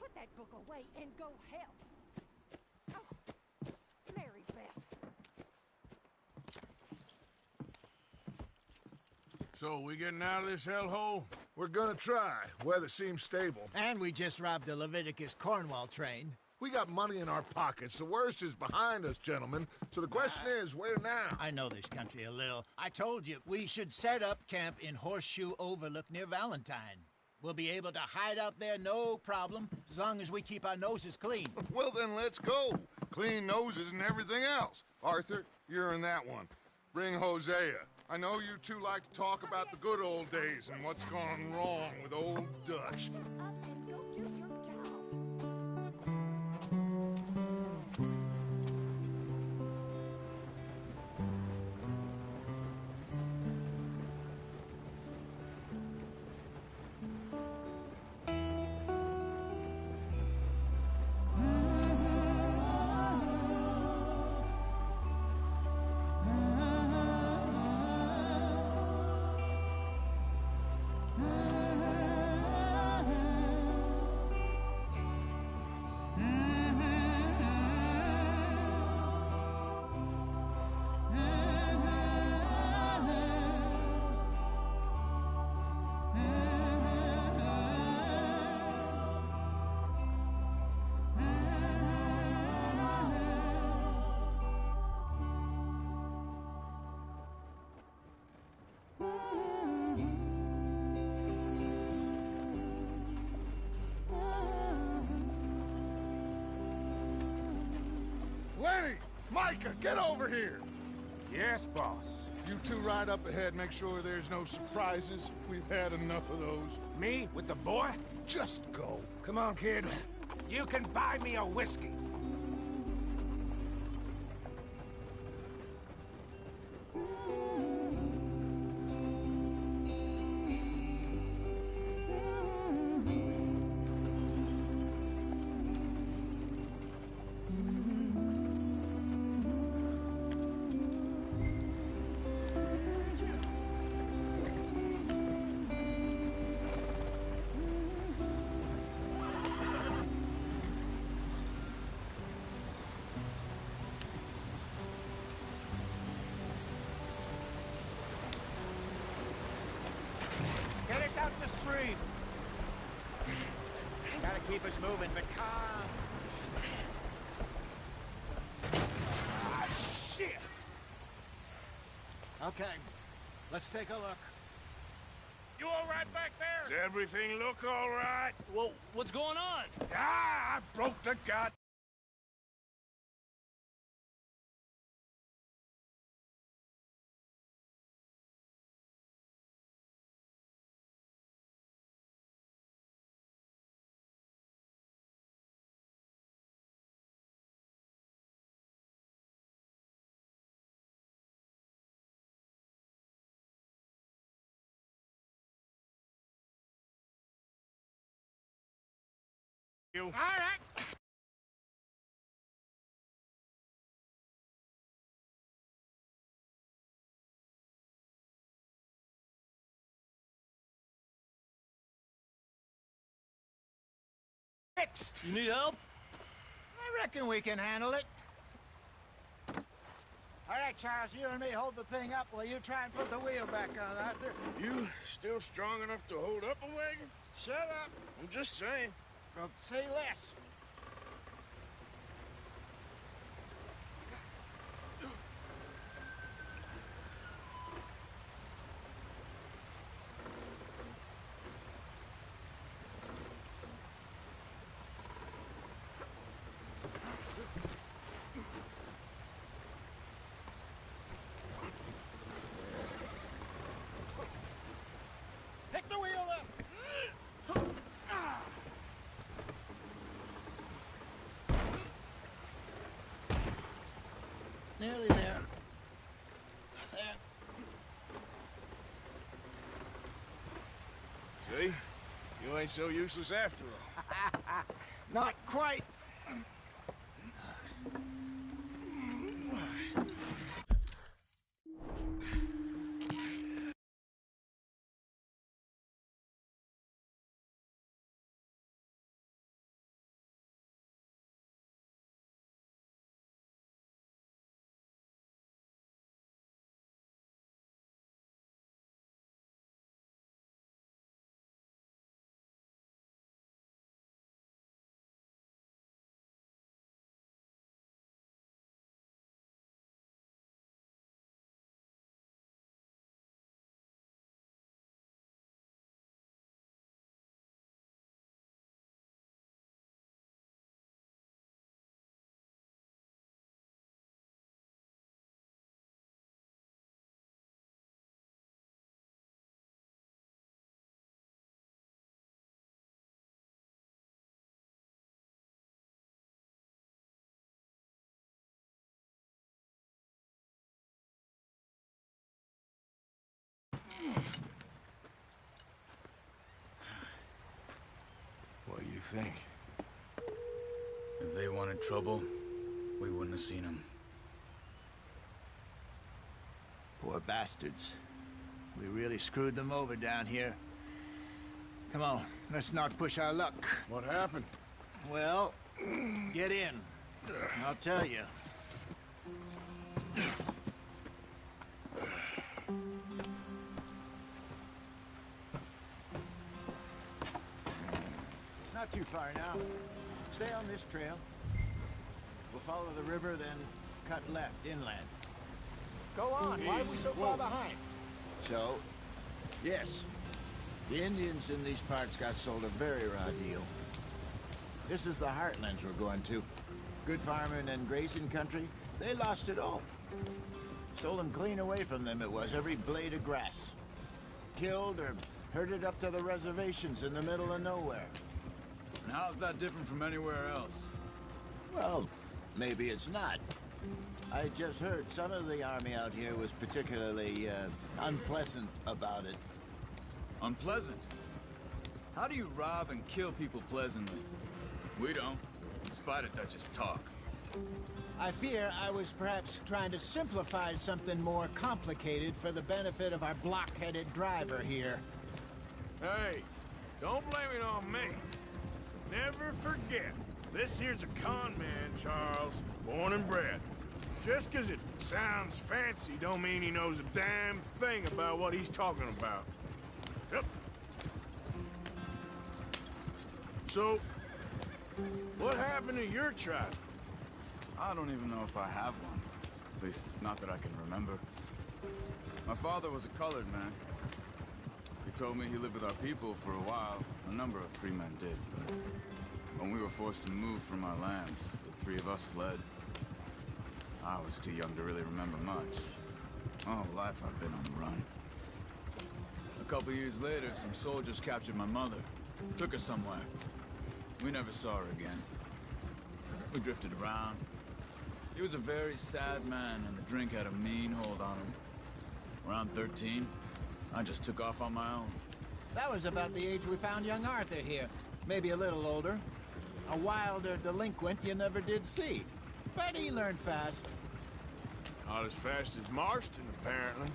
put that book away and go help. Oh, Mary Beth. So, we getting out of this hellhole? We're gonna try. Weather seems stable. And we just robbed the Leviticus Cornwall train. We got money in our pockets. The worst is behind us, gentlemen. So the question is, where now? I know this country a little. I told you, we should set up camp in Horseshoe Overlook near Valentine. We'll be able to hide out there, no problem, as long as we keep our noses clean. Well, then let's go. Clean noses and everything else. Arthur, you're in that one. Bring Hosea. I know you two like to talk about the good old days and what's gone wrong with old Dutch. Micah, get over here! Yes, boss. You two ride up ahead, make sure there's no surprises. We've had enough of those. Me? With the boy? Just go. Come on, kid. You can buy me a whiskey. Get us out the stream. Gotta keep us moving, but calm. Ah, shit! Okay, let's take a look. You all right back there? Does everything look all right? Well, what's going on? Ah, I broke the god. All right. Fixed. You need help? I reckon we can handle it. All right, Charles, you and me hold the thing up while you try and put the wheel back on, Arthur. You still strong enough to hold up a wagon? Shut up. I'm just saying. Well, say less. Pick the wheel up. Nearly there. There. See? You ain't so useless after all. Not quite. What do you think? If they wanted trouble, we wouldn't have seen them. Poor bastards. We really screwed them over down here. Come on, let's not push our luck. What happened? Well, get in. I'll tell you. Not too far now. Stay on this trail. We'll follow the river, then cut left inland. Go on. Why are we so far behind? So, yes. The Indians in these parts got sold a very raw deal. This is the heartlands we're going to. Good farming and grazing country, They lost it all. Stolen clean away from them it was, every blade of grass. Killed or herded up to the reservations in the middle of nowhere. And how's that different from anywhere else? Well, maybe it's not. I just heard some of the army out here was particularly, unpleasant about it. Unpleasant? How do you rob and kill people pleasantly? We don't, in spite of Dutch's talk. I fear I was perhaps trying to simplify something more complicated for the benefit of our block-headed driver here. Hey, don't blame it on me. Never forget, this here's a con man, Charles, born and bred. Just 'cause it sounds fancy don't mean he knows a damn thing about what he's talking about. Yep. So, what happened to your tribe? I don't even know if I have one. At least, not that I can remember. My father was a colored man. He told me he lived with our people for a while. A number of free men did, but when we were forced to move from our lands, the three of us fled. I was too young to really remember much. My whole life I've been on the run. A couple years later, some soldiers captured my mother. Took her somewhere. We never saw her again. We drifted around. He was a very sad man, and the drink had a mean hold on him. Around 13, I just took off on my own. That was about the age we found young Arthur here. Maybe a little older. A wilder delinquent you never did see. But he learned fast. Not as fast as Marston, apparently.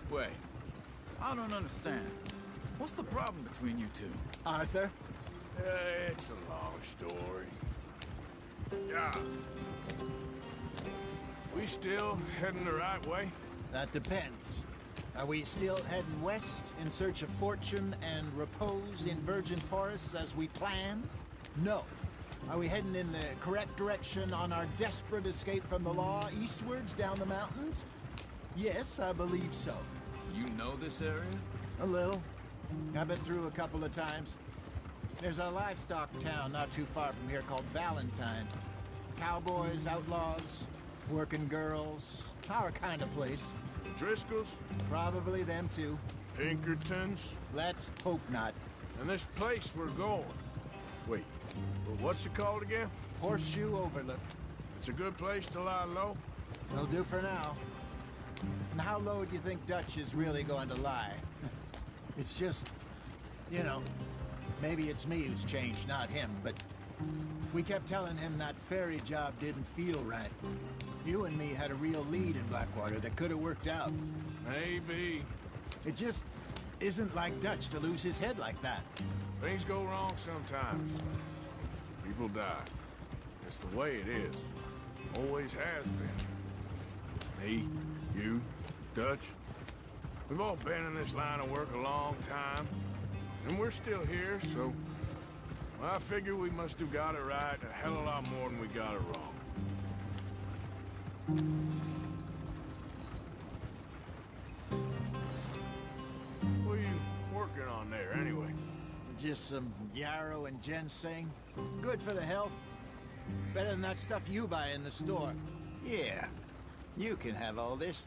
Wait, I don't understand. What's the problem between you two? Arthur? It's a long story. Yeah. We still heading the right way? That depends. Are we still heading west in search of fortune and repose in virgin forests as we planned? No. Are we heading in the correct direction on our desperate escape from the law eastwards down the mountains? Yes, I believe so. You know this area? A little. I've been through a couple of times. There's a livestock town not too far from here called Valentine. Cowboys, outlaws, working girls, our kind of place. Driscolls? Probably them too. Pinkertons? Let's hope not. And this place we're going. Wait, what's it called again? Horseshoe Overlook. It's a good place to lie low? It'll do for now. And how low do you think Dutch is really going to lie? It's just, you know, maybe it's me who's changed, not him, but we kept telling him that ferry job didn't feel right. You and me had a real lead in Blackwater that could have worked out. Maybe. It just isn't like Dutch to lose his head like that. Things go wrong sometimes. People die. It's the way it is. Always has been. Me, you, Dutch. We've all been in this line of work a long time. And we're still here, so... well, I figure we must have got it right a hell of a lot more than we got it wrong. What are you working on there, anyway? Just some yarrow and ginseng. Good for the health. Better than that stuff you buy in the store. Yeah, you can have all this.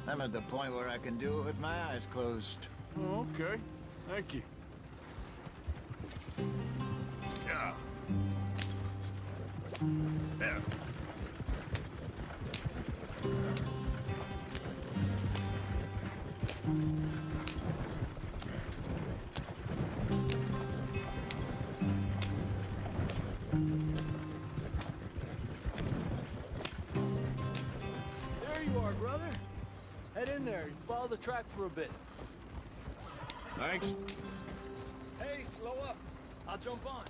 I'm at the point where I can do it with my eyes closed. Oh, okay. Thank you. Yeah. There. There you are, brother. Head in there. Follow the track for a bit. Thanks. Hey, slow up. I'll jump on.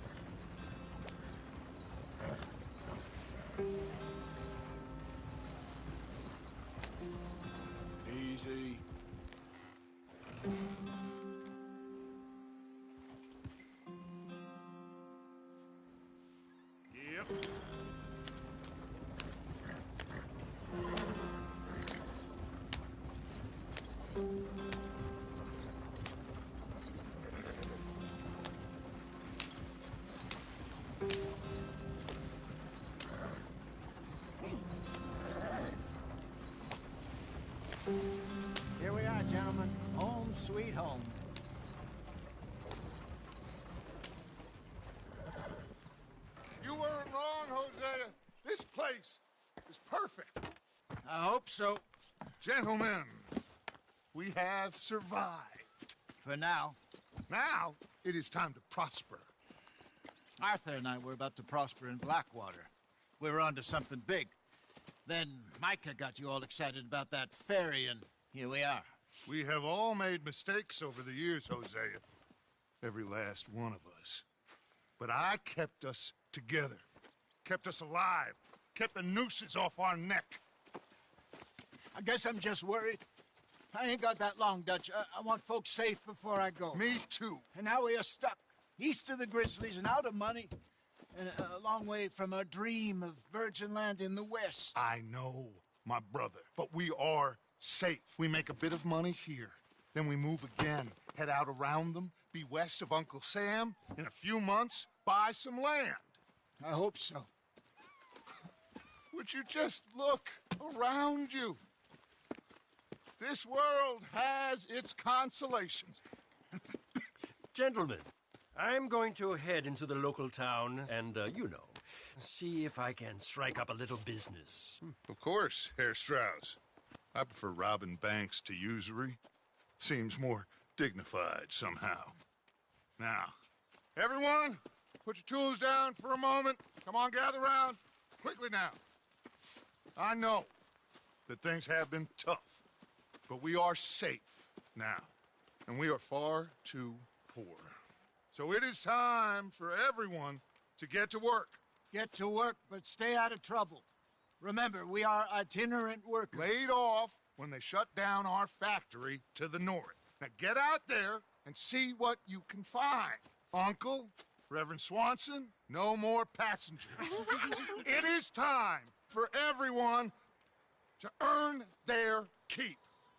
Easy. Yep. Here we are, gentlemen. Home sweet home. You weren't wrong, Hosea. This place is perfect. I hope so. Gentlemen, we have survived. For now. Now, it is time to prosper. Arthur and I were about to prosper in Blackwater. We were onto something big. Then Micah got you all excited about that ferry, and here we are. We have all made mistakes over the years, Hosea. Every last one of us. But I kept us together. Kept us alive. Kept the nooses off our neck. I guess I'm just worried. I ain't got that long, Dutch. I want folks safe before I go. Me too. And now we are stuck. East of the Grizzlies and out of money. And a long way from our dream of virgin land in the west. I know, my brother. But we are safe. We make a bit of money here. Then we move again. Head out around them. Be west of Uncle Sam. In a few months, buy some land. I hope so. Would you just look around you? This world has its consolations. Gentlemen, I'm going to head into the local town and, see if I can strike up a little business. Of course, Herr Strauss. I prefer robbing banks to usury. Seems more dignified somehow. Now, everyone, put your tools down for a moment. Come on, gather round. Quickly now. I know that things have been tough, but we are safe now, and we are far too poor. So it is time for everyone to get to work. Get to work, but stay out of trouble. Remember, we are itinerant workers. Laid off when they shut down our factory to the north. Now get out there and see what you can find. Uncle, Reverend Swanson, no more passengers. It is time for everyone to earn their keep.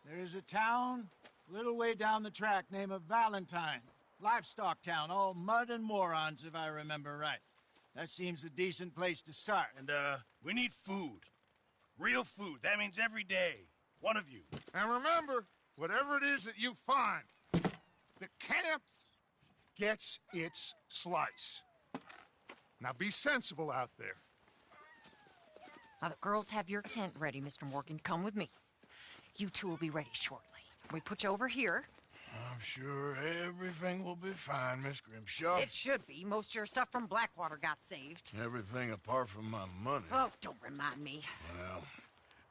There is a town a little way down the track named Valentine. Livestock town, all mud and morons, if I remember right. That seems a decent place to start. And, we need food. Real food. That means every day. One of you. And remember, whatever it is that you find, the camp gets its slice. Now be sensible out there. Now the girls have your tent ready, Mr. Morgan. Come with me. You two will be ready shortly. We put you over here. I'm sure everything will be fine, Miss Grimshaw. It should be. Most of your stuff from Blackwater got saved. Everything apart from my money. Oh, don't remind me. Well,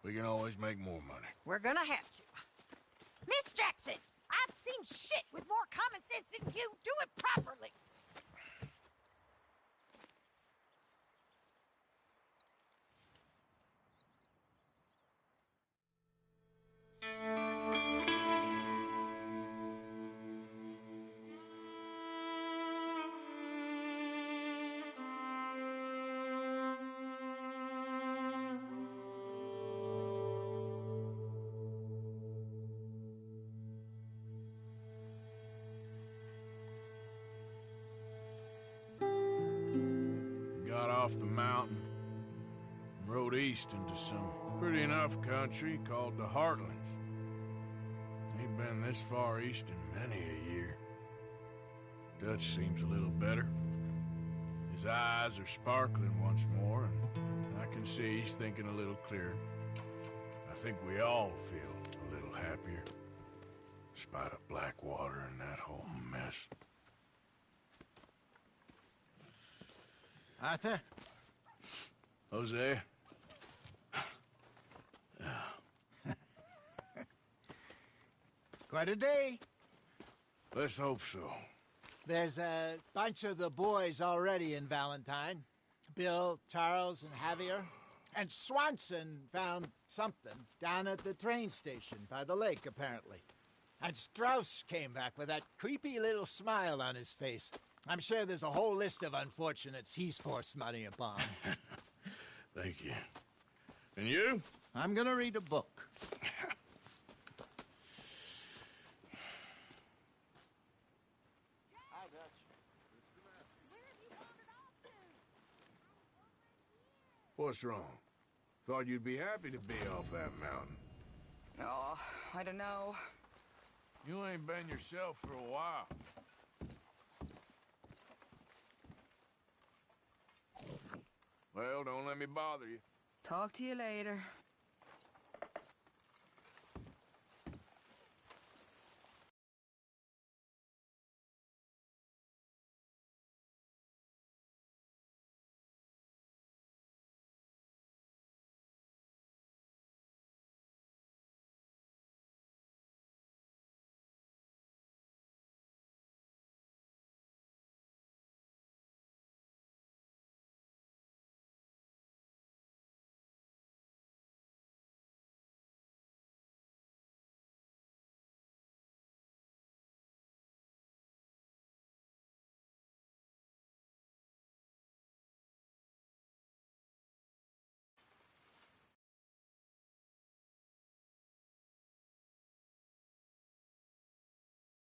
we can always make more money. We're gonna have to. Miss Jackson, I've seen shit with more common sense than you. Do it properly. Got off the mountain and rode east into some pretty enough country called the Heartlands. Ain't been this far east in many a year. Dutch seems a little better. His eyes are sparkling once more, and I can see he's thinking a little clearer. I think we all feel a little happier, in spite of Blackwater and that whole mess. Arthur? Jose? Quite a day. Let's hope so. There's a bunch of the boys already in Valentine. Bill, Charles, and Javier. And Swanson found something down at the train station by the lake, apparently. And Strauss came back with that creepy little smile on his face. I'm sure there's a whole list of unfortunates he's forced money upon. Thank you. And you? I'm gonna read a book. What's wrong? Thought you'd be happy to be off that mountain. Oh, I don't know. You ain't been yourself for a while. Well, don't let me bother you. Talk to you later.